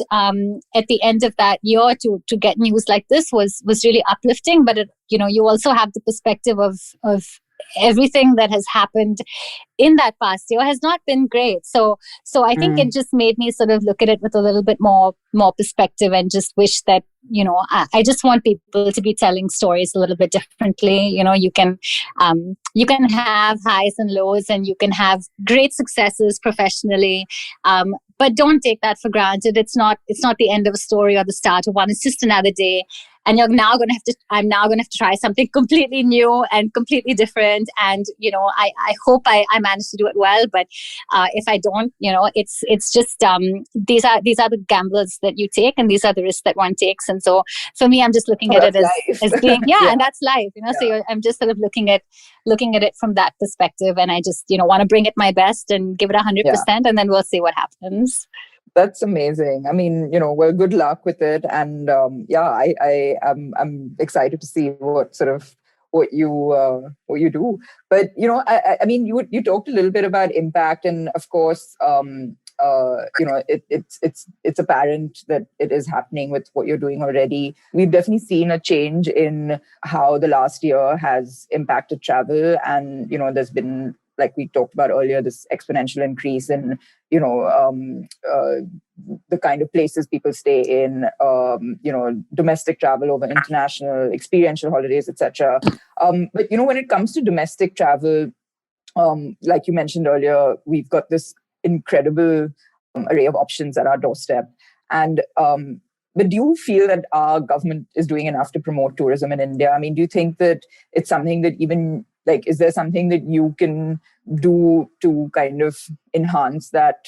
at the end of that year, to get news like this was really uplifting. But you also have the perspective of everything that has happened in that past year has not been great. So I think it just made me sort of look at it with a little bit more perspective, and just wish that, I just want people to be telling stories a little bit differently. You can have highs and lows, and you can have great successes professionally. But don't take that for granted. It's not the end of a story or the start of one. It's just another day. And I'm now going to have to try something completely new and completely different. And, I hope I manage to do it well. But if I don't, it's just, these are the gambles that you take, and these are the risks that one takes. And so for me, I'm just looking at it as being, and that's life, So I'm just sort of looking at it from that perspective. And I just, want to bring it my best and give it 100%, and then we'll see what happens. That's amazing. I mean, well, good luck with it. And I'm excited to see what you do. But, I mean, you talked a little bit about impact, and of course, it's apparent that it is happening with what you're doing already. We've definitely seen a change in how the last year has impacted travel. And, there's been, like we talked about earlier, this exponential increase in, the kind of places people stay in, domestic travel over international, experiential holidays, etc. But, when it comes to domestic travel, like you mentioned earlier, we've got this incredible array of options at our doorstep. And but do you feel that our government is doing enough to promote tourism in India? I mean, do you think that it's something that even like, is there something that you can do to kind of enhance that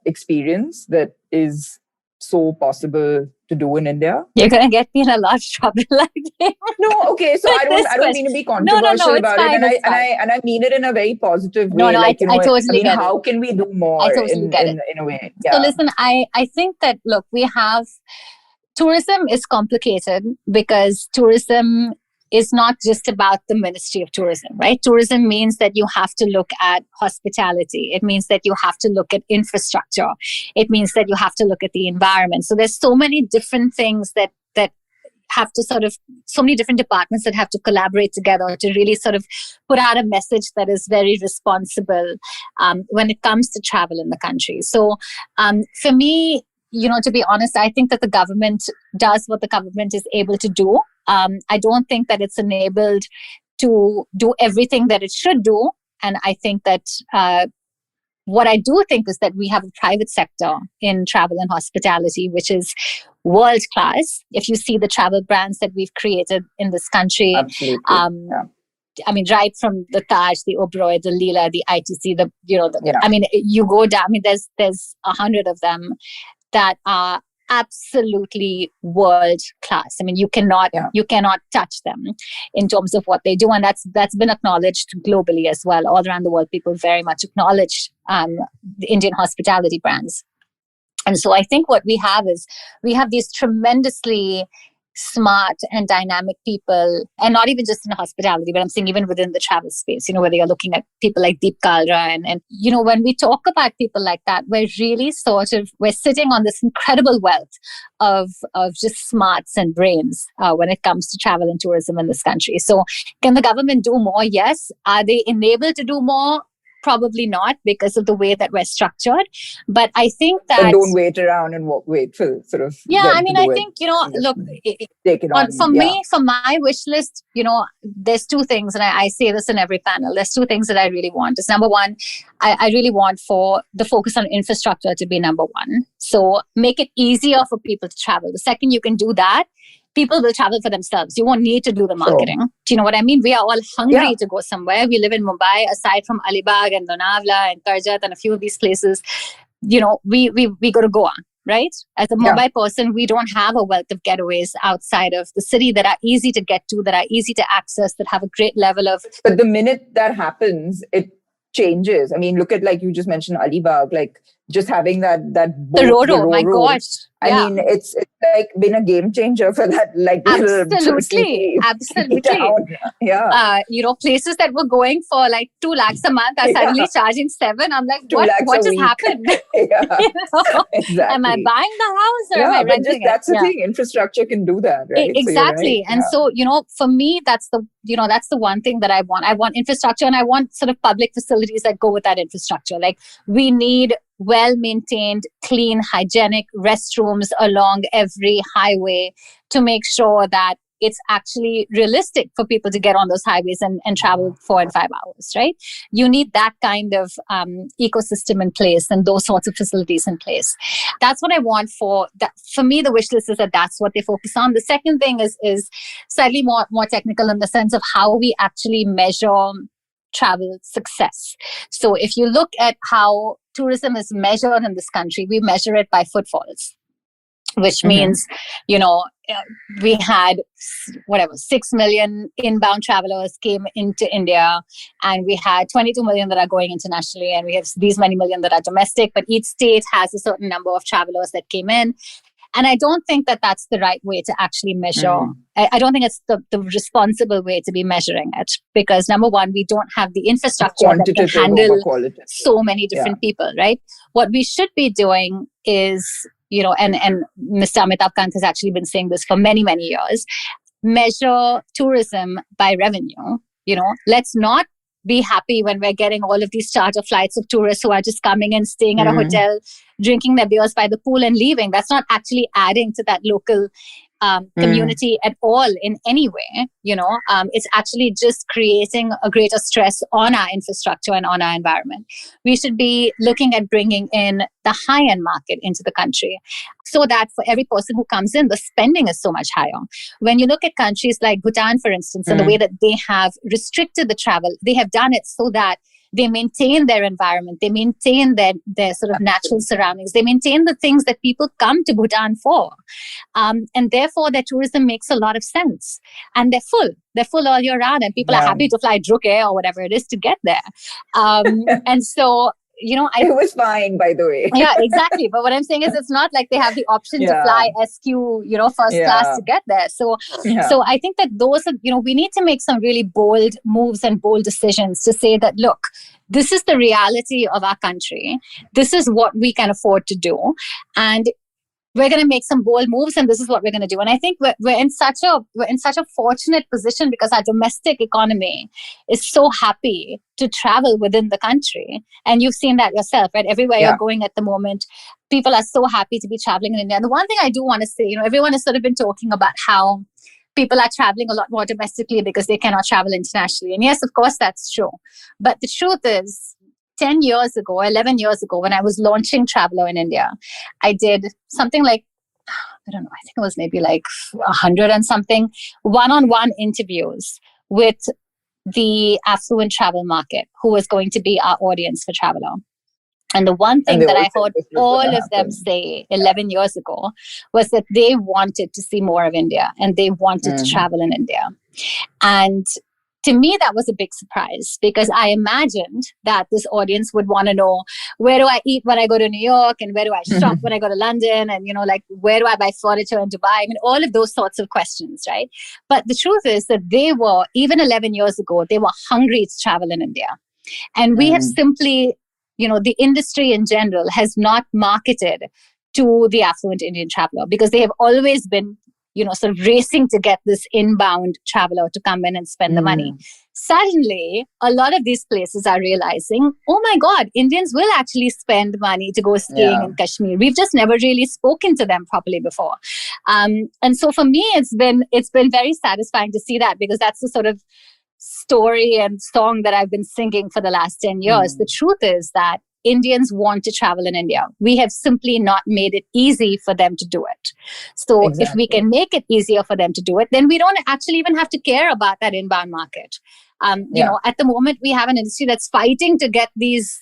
experience that is so possible to do in India? You're going to get me in a lot of trouble like that. No, okay. So I don't mean to be controversial about it, and I mean it in a very positive way. No, I totally get it. How can we do more in a way? Yeah. So listen, I think that, look, tourism is complicated because tourism is not just about the Ministry of Tourism, right? Tourism means that you have to look at hospitality. It means that you have to look at infrastructure. It means that you have to look at the environment. So there's so many different things that have to so many different departments that have to collaborate together to really sort of put out a message that is very responsible when it comes to travel in the country. So for me, to be honest, I think that the government does what the government is able to do. I don't think that it's enabled to do everything that it should do. And I think that what I do think is that we have a private sector in travel and hospitality, which is world class. If you see the travel brands that we've created in this country, absolutely. I mean, right from the Taj, the Oberoi, the Leela, the ITC, I mean, you go down. I mean, there's 100 of them that are absolutely world class. I mean, you cannot touch them in terms of what they do, and that's been acknowledged globally as well. All around the world, people very much acknowledge the Indian hospitality brands. And so I think what we have these tremendously smart and dynamic people, and not even just in hospitality, but I'm saying even within the travel space, whether you're looking at people like Deep Kalra and when we talk about people like that, we're really we're sitting on this incredible wealth of just smarts and brains when it comes to travel and tourism in this country. So can the government do more? Yes. Are they enabled to do more? Probably not, because of the way that we're structured. But I think that... But don't wait around and wait for sort of... Yeah, I mean, I think, look, take it on. For me, for my wish list, there's two things, and I say this in every panel. There's two things that I really want. Is number one, I really want for the focus on infrastructure to be number one. So make it easier for people to travel. The second you can do that, people will travel for themselves. You won't need to do the marketing. Sure. Do you know what I mean? We are all hungry to go somewhere. We live in Mumbai, aside from Alibag and Lonavala and Karjat and a few of these places. We go to Goa, right? As a Mumbai person, we don't have a wealth of getaways outside of the city that are easy to get to, that are easy to access, that have a great level of... But the minute that happens, it changes. I mean, look at, like you just mentioned, Alibag, like just having that boat, the Roro, my gosh. I mean, it's like been a game changer for that, like absolutely. Yeah. Places that were going for like 2 lakhs a month are suddenly charging 7. I'm like, what just happened? Exactly. Am I buying the house or am I renting that's the thing. Infrastructure can do that, right? Exactly. So and so, for me, that's the one thing that I want. I want infrastructure, and I want sort of public facilities that go with that infrastructure. Like, we need well-maintained, clean, hygienic restrooms along every highway to make sure that it's actually realistic for people to get on those highways and travel 4 and 5 hours, right? You need that kind of ecosystem in place and those sorts of facilities in place. That's what I want for that. For me, the wish list is that's what they focus on. The second thing is slightly more technical in the sense of how we actually measure travel success. So if you look at how tourism is measured in this country, we measure it by footfalls, which means, we had 6 million inbound travelers came into India, and we had 22 million that are going internationally, and we have these many million that are domestic, but each state has a certain number of travelers that came in. And I don't think that that's the right way to actually measure. I don't think it's the responsible way to be measuring it, because number one, we don't have the infrastructure that can handle so many different people, right? What we should be doing is, and Mr. Amitabh Kant has actually been saying this for many, many years, measure tourism by revenue. Let's not be happy when we're getting all of these charter flights of tourists who are just coming and staying at a hotel, drinking their beers by the pool and leaving. That's not actually adding to that local community at all in any way. It's actually just creating a greater stress on our infrastructure and on our environment. We should be looking at bringing in the high-end market into the country so that for every person who comes in, the spending is so much higher. When you look at countries like Bhutan, for instance, and the way that they have restricted the travel, they have done it so that they maintain their environment, they maintain their sort of natural surroundings, they maintain the things that people come to Bhutan for. And therefore, their tourism makes a lot of sense. And they're full. They're full all year round, and people are happy to fly Druk Air or whatever it is to get there. And so, it was fine, by the way. Yeah, exactly. But what I'm saying is, it's not like they have the option to fly SQ, first class to get there. So I think that those are, we need to make some really bold moves and bold decisions to say that, look, this is the reality of our country. This is what we can afford to do. And we're going to make some bold moves, and this is what we're going to do. And I think we're in such a fortunate position because our domestic economy is so happy to travel within the country. And you've seen that yourself, right? Everywhere you're going at the moment, people are so happy to be traveling in India. And the one thing I do want to say, everyone has sort of been talking about how people are traveling a lot more domestically because they cannot travel internationally. And yes, of course, that's true. But the truth is, 10 years ago, 11 years ago, when I was launching Traveler in India, I did something like, I don't know, I think it was maybe like 100 and something one-on-one interviews with the affluent travel market who was going to be our audience for Traveler. And the one thing that I heard all of them say 11 years ago was that they wanted to see more of India and they wanted to travel in India. And to me, that was a big surprise because I imagined that this audience would want to know, where do I eat when I go to New York, and where do I shop when I go to London, and where do I buy furniture in Dubai? I mean, all of those sorts of questions, right? But the truth is that they were, even 11 years ago, they were hungry to travel in India. And we have simply, the industry in general has not marketed to the affluent Indian traveler because they have always been sort of racing to get this inbound traveler to come in and spend the money. Suddenly, a lot of these places are realizing, oh my God, Indians will actually spend money to go skiing in Kashmir. We've just never really spoken to them properly before. And so for me, it's been very satisfying to see that because that's the sort of story and song that I've been singing for the last 10 years. The truth is that Indians want to travel in India. We have simply not made it easy for them to do it. So if we can make it easier for them to do it, then we don't actually even have to care about that inbound market. At the moment, we have an industry that's fighting to get these.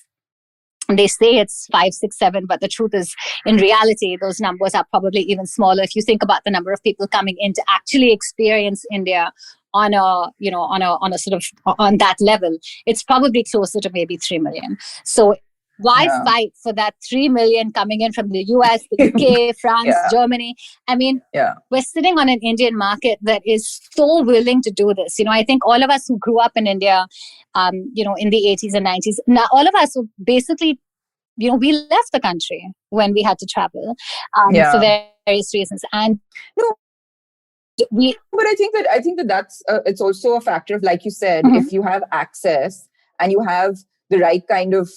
They say it's 5, 6, 7, but the truth is, in reality, those numbers are probably even smaller. If you think about the number of people coming in to actually experience India on a sort of on that level, it's probably closer to maybe 3 million. So why fight for that 3 million coming in from the US, the UK, France, Germany? I mean, we're sitting on an Indian market that is so willing to do this. I think all of us who grew up in India, in the 80s and 90s, now all of us were basically, we left the country when we had to travel for various reasons. And but I think that that's it's also a factor of, like you said, if you have access and you have the right kind of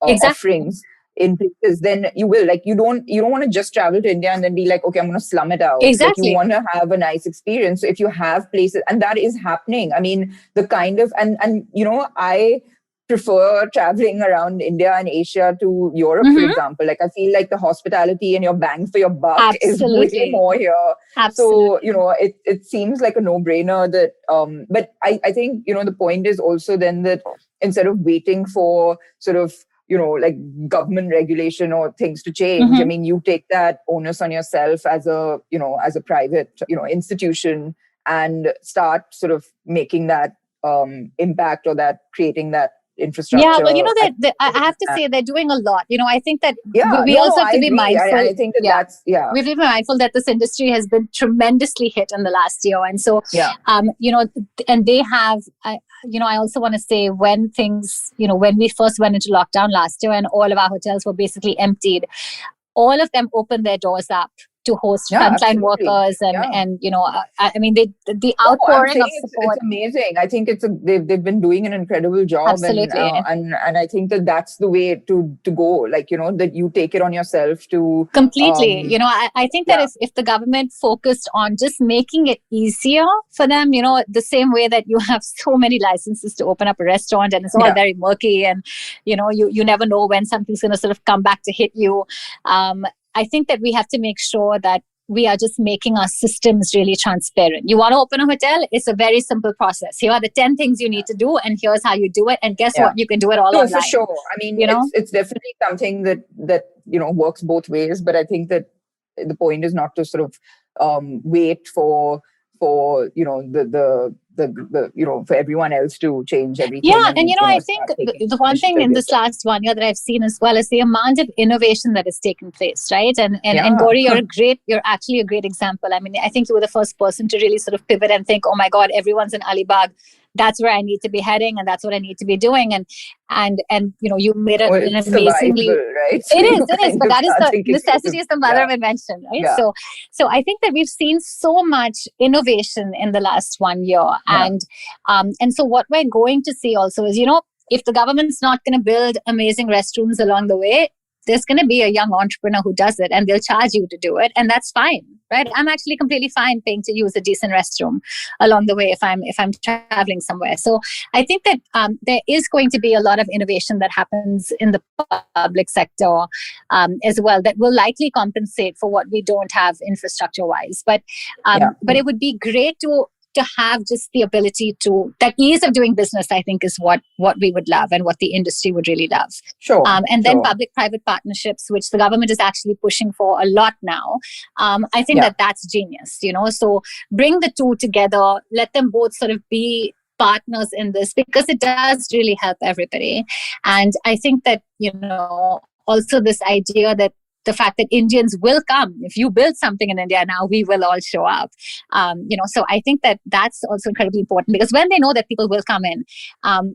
offerings in places, then you will, like, you don't want to just travel to India and then be like, okay, I'm going to slum it out. Like, you want to have a nice experience. So if you have places, and that is happening, I mean, the kind of and I prefer traveling around India and Asia to Europe, for example. Like, I feel like the hospitality and your bang for your buck is way more here. So, it seems like a no-brainer that, but I think, the point is also then that instead of waiting for sort of, like government regulation or things to change, I mean, you take that onus on yourself as a private, institution, and start sort of making that impact, or that creating that infrastructure. Yeah, well, I have to say they're doing a lot. I think that we also have to be mindful. I think that that's, we have to be mindful that this industry has been tremendously hit in the last year. And so, and they have, I also want to say, when things, when we first went into lockdown last year and all of our hotels were basically emptied, all of them opened their doors up to host Yeah, frontline absolutely. workers, Yeah. and I mean, the Oh, I'm outpouring saying of it's support. amazing. I think they've been doing an incredible job, Absolutely. and I think that that's the way to go. Like, that you take it on yourself to Completely. um I think that yeah, if the government focused on just making it easier for them, the same way that you have so many licenses to open up a restaurant and it's all yeah, very murky, and you never know when something's going to sort of come back to hit you. I think that we have to make sure that we are just making our systems really transparent. You want to open a hotel? It's a very simple process. Here are the 10 things you need to do, and here's how you do it. And guess yeah. what? You can do it all No, for online. sure. I mean, it's definitely something that works both ways. But I think that the point is not to sort of wait for for everyone else to change everything Yeah, and and I think start taking the one thing initiative in this yourself. last 1 year that I've seen as well is the amount of innovation that has taken place, right? And Yeah. Gauri, you're actually a great example. I mean, I think you were the first person to really sort of pivot and think, oh my God, everyone's in Alibag. That's where I need to be heading, and that's what I need to be doing. And you made it Well, an it's amazingly. survival, right? So It is, you it is, kind but of that is start the thinking necessity is the mother yeah, of invention, right? yeah, So I think that we've seen so much innovation in the last 1 year, yeah, and so what we're going to see also is, if the government's not going to build amazing restrooms along the way, there's going to be a young entrepreneur who does it, and they'll charge you to do it, and that's fine, right? I'm actually completely fine paying to use a decent restroom along the way if I'm traveling somewhere. So I think that there is going to be a lot of innovation that happens in the public sector as well, that will likely compensate for what we don't have infrastructure wise. yeah. But it would be great to have just the ability to, that ease of doing business, I think, is what we would love and what the industry would really love. Sure, And then sure. public-private partnerships, which the government is actually pushing for a lot now. I think Yeah. that's genius, So bring the two together, let them both sort of be partners in this, because it does really help everybody. And I think that, also this idea that the fact that Indians will come. If you build something in India now, we will all show up. So I think that that's also incredibly important, because when they know that people will come in,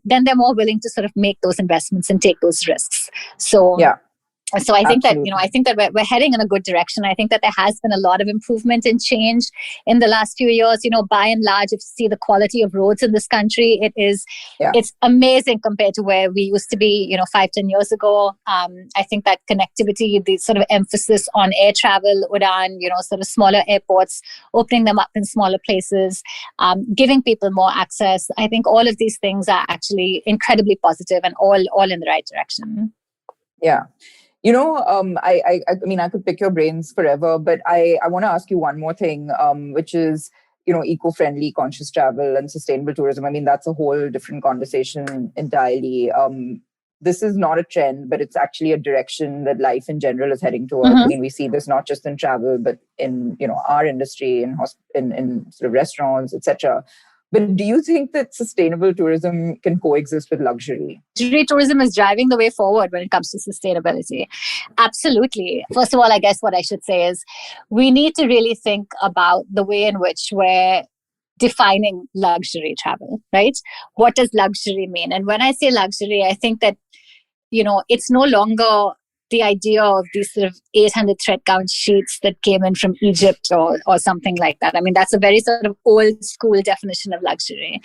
then they're more willing to sort of make those investments and take those risks. So Yeah. So I think Absolutely. that, I think that we're heading in a good direction. I think that there has been a lot of improvement and change in the last few years. By and large, if you see the quality of roads in this country, it's amazing compared to where we used to be, 5-10 years ago. I think that connectivity, the sort of emphasis on air travel, Udan, sort of smaller airports, opening them up in smaller places, giving people more access. I think all of these things are actually incredibly positive and all in the right direction. Yeah. I mean, I could pick your brains forever, but I want to ask you one more thing, which is, eco-friendly, conscious travel and sustainable tourism. I mean, that's a whole different conversation entirely. This is not a trend, but it's actually a direction that life in general is heading towards. Mm-hmm. I mean, we see this not just in travel, but in, our industry, in sort of restaurants, etc. But do you think that sustainable tourism can coexist with luxury? Luxury tourism is driving the way forward when it comes to sustainability. Absolutely. First of all, I guess what I should say is we need to really think about the way in which we're defining luxury travel, right? What does luxury mean? And when I say luxury, I think that, it's no longer the idea of these sort of 800 thread count sheets that came in from Egypt or something like that. I mean, that's a very sort of old school definition of luxury.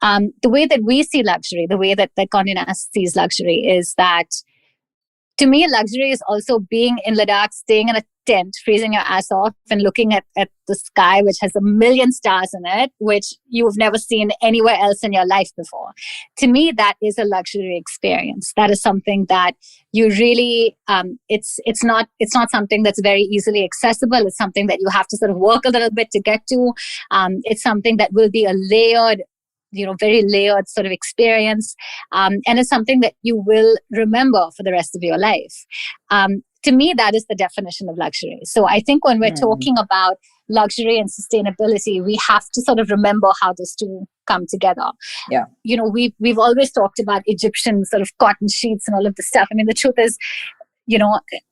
The way that we see luxury, the way that Condé Nast sees luxury, is that, to me, luxury is also being in Ladakh, staying in a tent, freezing your ass off, and looking at the sky, which has 1 million stars in it, which you've never seen anywhere else in your life before. To me, that is a luxury experience. That is something that you really, it's not something that's very easily accessible. It's something that you have to sort of work a little bit to get to. It's something that will be a layered, very layered sort of experience. And it's something that you will remember for the rest of your life. To me, that is the definition of luxury. So I think when we're talking about luxury and sustainability, we have to sort of remember how those two come together. Yeah. We've always talked about Egyptian sort of cotton sheets and all of this stuff. I mean, the truth is,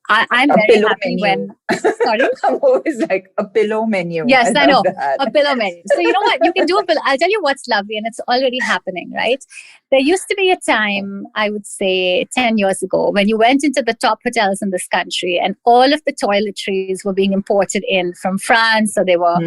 I'm A very pillow happy menu. when, sorry? I'm always like, a pillow menu. Yes, I I love know. that. A pillow menu. So you know what? You can do a pillow. I'll tell you what's lovely, and it's already happening, right? There used to be a time, I would say 10 years ago, when you went into the top hotels in this country and all of the toiletries were being imported in from France. So they were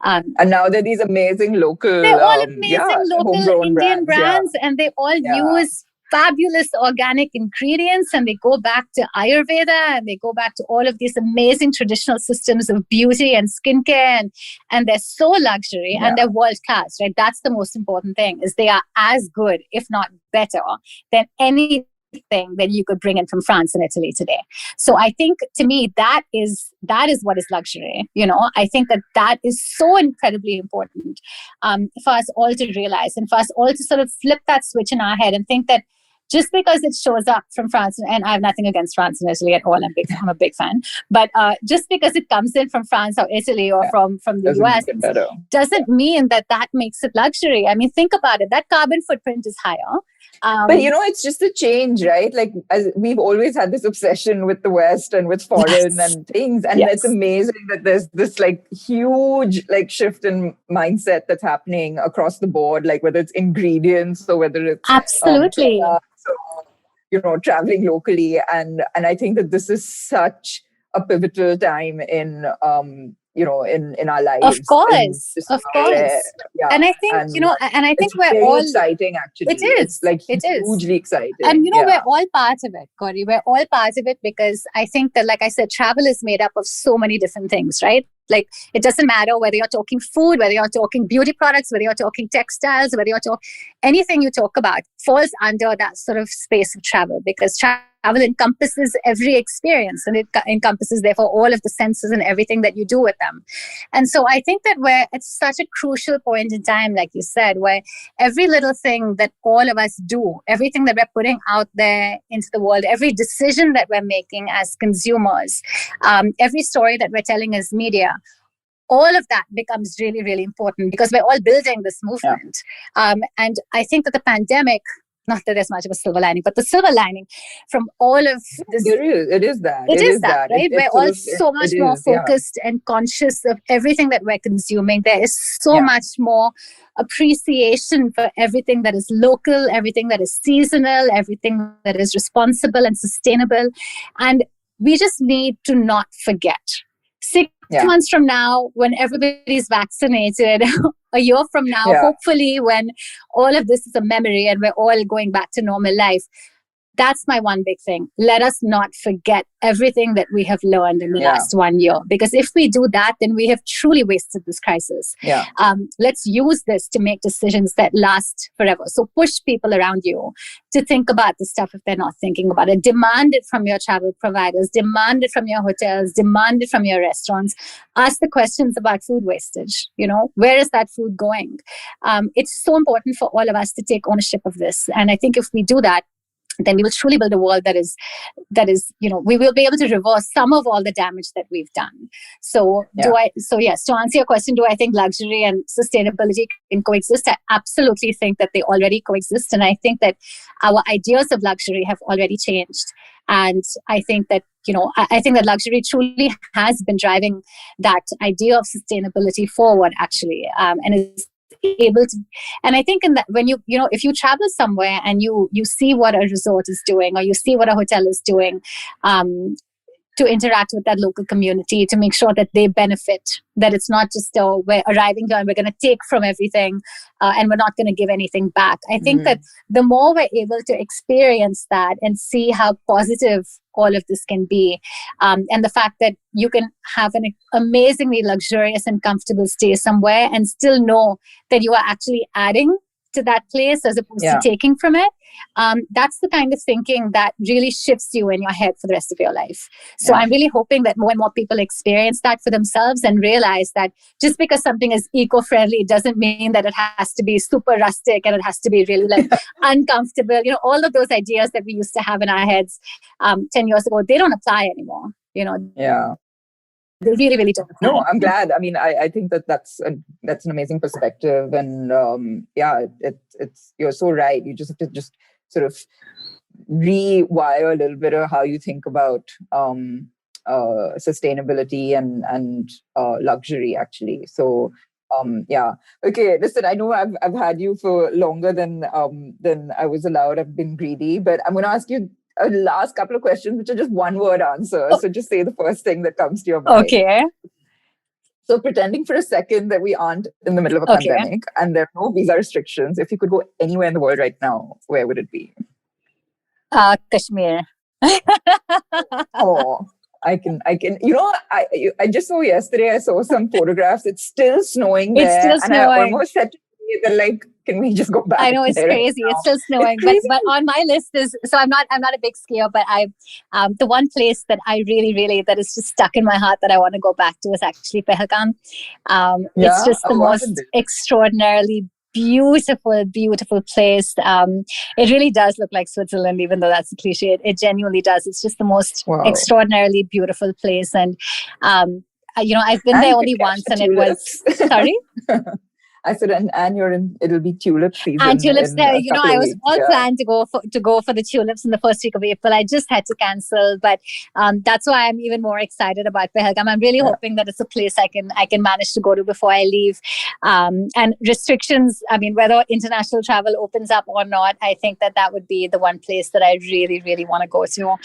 And now there are these amazing they're local, all amazing local homegrown Indian brands. Yeah. brands, and they all Yeah. use fabulous organic ingredients, and they go back to Ayurveda, and they go back to all of these amazing traditional systems of beauty and skincare, and they're so luxury and they're world class, right? That's the most important thing, is they are as good, if not better, than anything that you could bring in from France and Italy today. So I think, to me, that is what is luxury. I think that is so incredibly important for us all to realize, and for us all to sort of flip that switch in our head and think that just because it shows up from France, and I have nothing against France and Italy at all, I'm a big fan, but just because it comes in from France or Italy or from the US doesn't mean that makes it luxury. I mean, think about it. That carbon footprint is higher. But it's just a change, right? Like, we've always had this obsession with the West and with foreign and things. And it's amazing that there's this like huge like shift in mindset that's happening across the board, like whether it's ingredients or whether it's absolutely traveling locally. And I think that this is such a pivotal time in in our lives. Of course. And I think, and I think it's very exciting, actually. It is. It's like hugely exciting. And we're all part of it, Gauri. We're all part of it because I think that, like I said, travel is made up of so many different things, right? Like, it doesn't matter whether you're talking food, whether you're talking beauty products, whether you're talking textiles, whether you're talking anything you talk about falls under that sort of space of travel, because travel encompasses every experience, and it encompasses, therefore, all of the senses and everything that you do with them. And so I think that we're at such a crucial point in time, like you said, where every little thing that all of us do, everything that we're putting out there into the world, every decision that we're making as consumers, every story that we're telling as media, all of that becomes really, really important, because we're all building this movement. And I think that the pandemic, not that there's much of a silver lining, but the silver lining from all of this... It is that, right? We're all so much more focused and conscious of everything that we're consuming. There is so much more appreciation for everything that is local, everything that is seasonal, everything that is responsible and sustainable. And we just need to not forget. 6 months from now, when everybody's vaccinated, a year from now, hopefully, when all of this is a memory and we're all going back to normal life, that's my one big thing. Let us not forget everything that we have learned in the last 1 year. Because if we do that, then we have truly wasted this crisis. Let's use this to make decisions that last forever. So push people around you to think about the stuff if they're not thinking about it. Demand it from your travel providers. Demand it from your hotels. Demand it from your restaurants. Ask the questions about food wastage. Where is that food going? It's so important for all of us to take ownership of this. And I think if we do that, then we will truly build a world that is, we will be able to reverse some of all the damage that we've done. So yes, to answer your question, do I think luxury and sustainability can coexist? I absolutely think that they already coexist. And I think that our ideas of luxury have already changed. And I think that, I think that luxury truly has been driving that idea of sustainability forward, actually, and is able to. And I think in that, when if you travel somewhere and you see what a resort is doing, or you see what a hotel is doing, to interact with that local community, to make sure that they benefit, that it's not just, we're arriving here and we're going to take from everything and we're not going to give anything back. I think that the more we're able to experience that and see how positive all of this can be, and the fact that you can have an amazingly luxurious and comfortable stay somewhere and still know that you are actually adding to that place as opposed to taking from it. That's the kind of thinking that really shifts you in your head for the rest of your life. So I'm really hoping that more and more people experience that for themselves and realize that just because something is eco-friendly doesn't mean that it has to be super rustic and it has to be really like uncomfortable. All of those ideas that we used to have in our heads 10 years ago, they don't apply anymore. They really, really don't apply. No, I'm glad. I mean, I think that's an amazing perspective, and it's you're so right. You just have to just sort of rewire a little bit of how you think about sustainability and luxury, actually. So yeah. Okay. Listen, I know I've had you for longer than I was allowed. I've been greedy, but I'm going to ask you a last couple of questions, which are just one word answers. So just say the first thing that comes to your mind. Okay. So pretending for a second that we aren't in the middle of a pandemic and there are no visa restrictions, if you could go anywhere in the world right now, where would it be? Kashmir. Oh, I can. I just saw yesterday. I saw some photographs. It's still snowing there, It's still snowing. And I almost said to me that, like, can we just go back? I know, it's crazy. It's still snowing, but on my list is, so I'm not a big skier, but the one place that I really that is just stuck in my heart that I want to go back to is actually Pahalgam. It's just the most extraordinarily beautiful place. It really does look like Switzerland, even though that's a cliche. It genuinely does. It's just the most extraordinarily beautiful place. And I've been there only once, and it was sorry. I said, and it'll be tulip season. And tulips there, I was all planned to go for the tulips in the first week of April. I just had to cancel, but that's why I'm even more excited about Pahalgam. I'm really hoping that it's a place I can manage to go to before I leave. And restrictions, I mean, whether international travel opens up or not, I think that would be the one place that I really want to go to.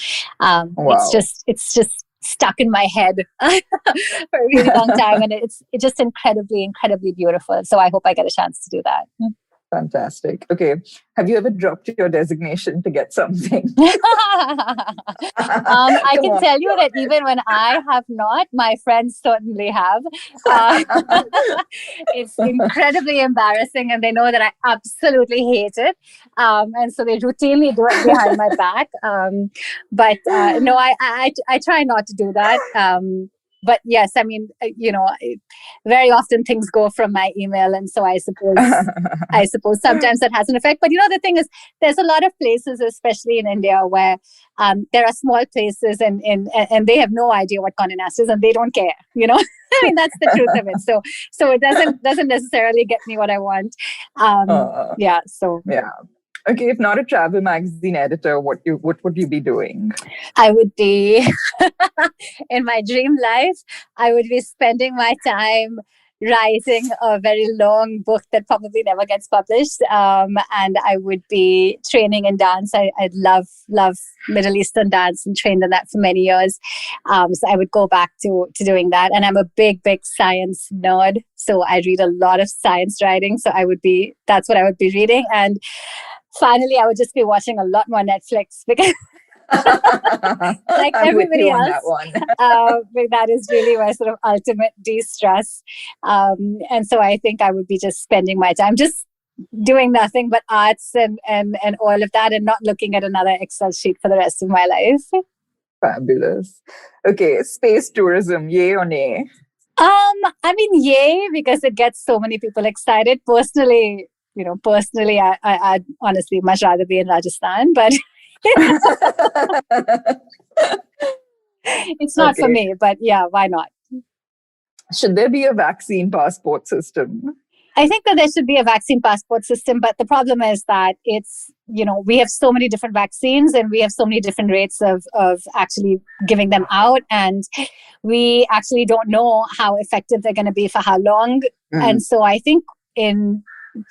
It's just stuck in my head for a really long time, and it's just incredibly beautiful. So I hope I get a chance to do that. Fantastic. Okay. Have you ever dropped your designation to get something? I can tell you that even when I have not, my friends certainly have. It's incredibly embarrassing, and they know that I absolutely hate it. And so they routinely do it behind my back. But no, I try not to do that. But yes, I mean, very often things go from my email, and so I suppose sometimes that has an effect. But the thing is, there's a lot of places, especially in India, where there are small places, and they have no idea what Condé Nast is, and they don't care. I mean, that's the truth of it. So it doesn't necessarily get me what I want. Yeah. Okay, if not a travel magazine editor, what would you be doing? I would be, in my dream life, I would be spending my time writing a very long book that probably never gets published. And I would be training in dance. I love Middle Eastern dance and trained in that for many years. So I would go back to doing that. And I'm a big science nerd. So I read a lot of science writing. So that's what I would be reading. And finally, I would just be watching a lot more Netflix because like everybody else, that is really my sort of ultimate de-stress. And so I think I would be just spending my time just doing nothing but arts and all of that, and not looking at another Excel sheet for the rest of my life. Fabulous. Okay, space tourism, yay or nay? I mean, yay, because it gets so many people excited. Personally, I'd honestly much rather be in Rajasthan, but it's not for me. But yeah, why not? Should there be a vaccine passport system? I think that there should be a vaccine passport system, but the problem is that it's, we have so many different vaccines and we have so many different rates of actually giving them out. And we actually don't know how effective they're going to be for how long. And so I think in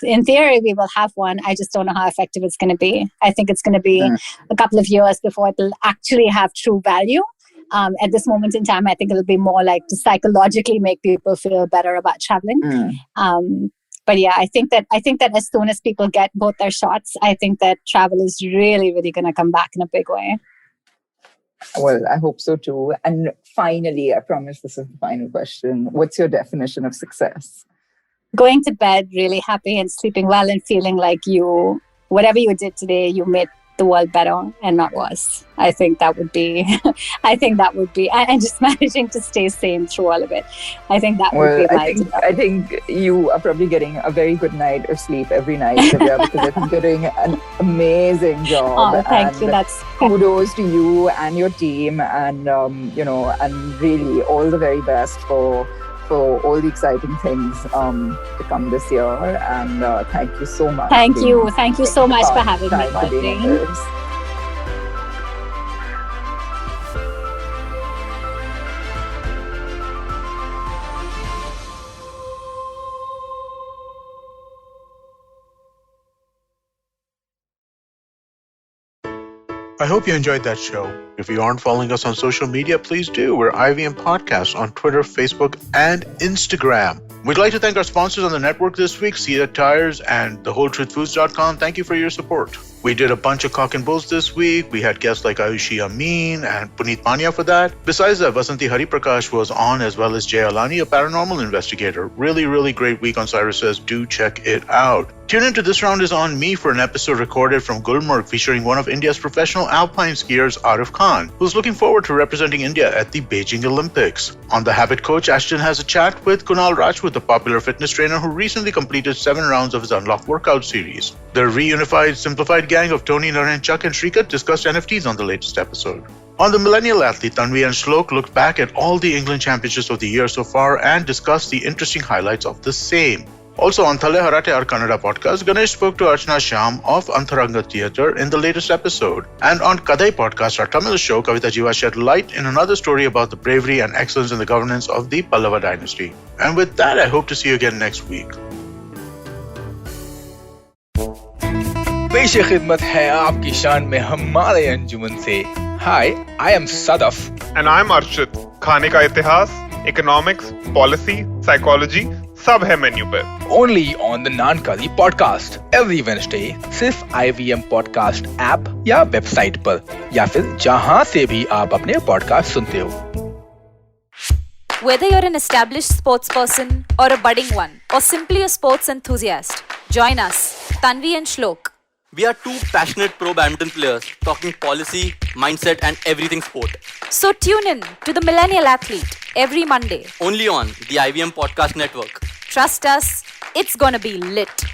theory, we will have one. I just don't know how effective it's going to be. I think it's going to be a couple of years before it will actually have true value. At this moment in time, I think it'll be more like to psychologically make people feel better about traveling. But yeah, I think that as soon as people get both their shots, I think that travel is really, really going to come back in a big way. Well, I hope so too. And finally, I promise this is the final question. What's your definition of success? Going to bed really happy and sleeping well and feeling like whatever you did today, you made the world better and not worse. I think that would be, and just managing to stay sane through all of it. I think that would be my I think you are probably getting a very good night of sleep every night, Divya, because I think you're doing an amazing job. Oh, thank you. That's kudos to you and your team, and and really all the very best for all the exciting things to come this year. And thank you so much. Thank you so much for having me, Gauri. I hope you enjoyed that show. If you aren't following us on social media, please do. We're IVM Podcasts on Twitter, Facebook, and Instagram. We'd like to thank our sponsors on the network this week, Cedar Tires and TheWholeTruthFoods.com. Thank you for your support. We did a bunch of Cock and Bulls this week. We had guests like Ayushi Amin and Puneet Pania for that. Besides that, Vasanti Hariprakash was on, as well as Jay Alani, a paranormal investigator. Really, really great week on Cyrus Says. Do check it out. Tune into This Round is on Me for an episode recorded from Gulmarg featuring one of India's professional alpine skiers, Arif Khan, who's looking forward to representing India at the Beijing Olympics. On The Habit Coach, Ashton has a chat with Kunal Rajput, the popular fitness trainer who recently completed 7 rounds of his Unlock workout series. The reunified, simplified gang of Tony, Naren, Chuck, and Shrikant discussed NFTs on the latest episode. On The Millennial Athlete, Tanvi and Shlok looked back at all the England championships of the year so far and discussed the interesting highlights of the same. Also on Thale Harate, our Kannada podcast, Ganesh spoke to Archana Shyam of Antharanga Theatre in the latest episode. And on Kadai podcast, our Tamil show, Kavita Jiva shed light in another story about the bravery and excellence in the governance of the Pallava dynasty. And with that, I hope to see you again next week. पेश खिदमत है आपकी शान में हमारे अंजुमन से. Hi, I am Sadaf. And I'm Arshit. खाने का इतिहास, economics, policy, psychology, सब है मेन्यू पे. Only on the Nankali podcast every Wednesday. सिर्फ IVM podcast app या वेबसाइट पर या फिर जहां से भी आप अपने पॉडकास्ट सुनते हो. Whether you're an established sports person or a budding one or simply a sports enthusiast, join us, Tanvi and Shlok. We are 2 passionate pro badminton players talking policy, mindset and everything sport. So tune in to The Millennial Athlete every Monday. Only on the IVM Podcast Network. Trust us, it's gonna be lit.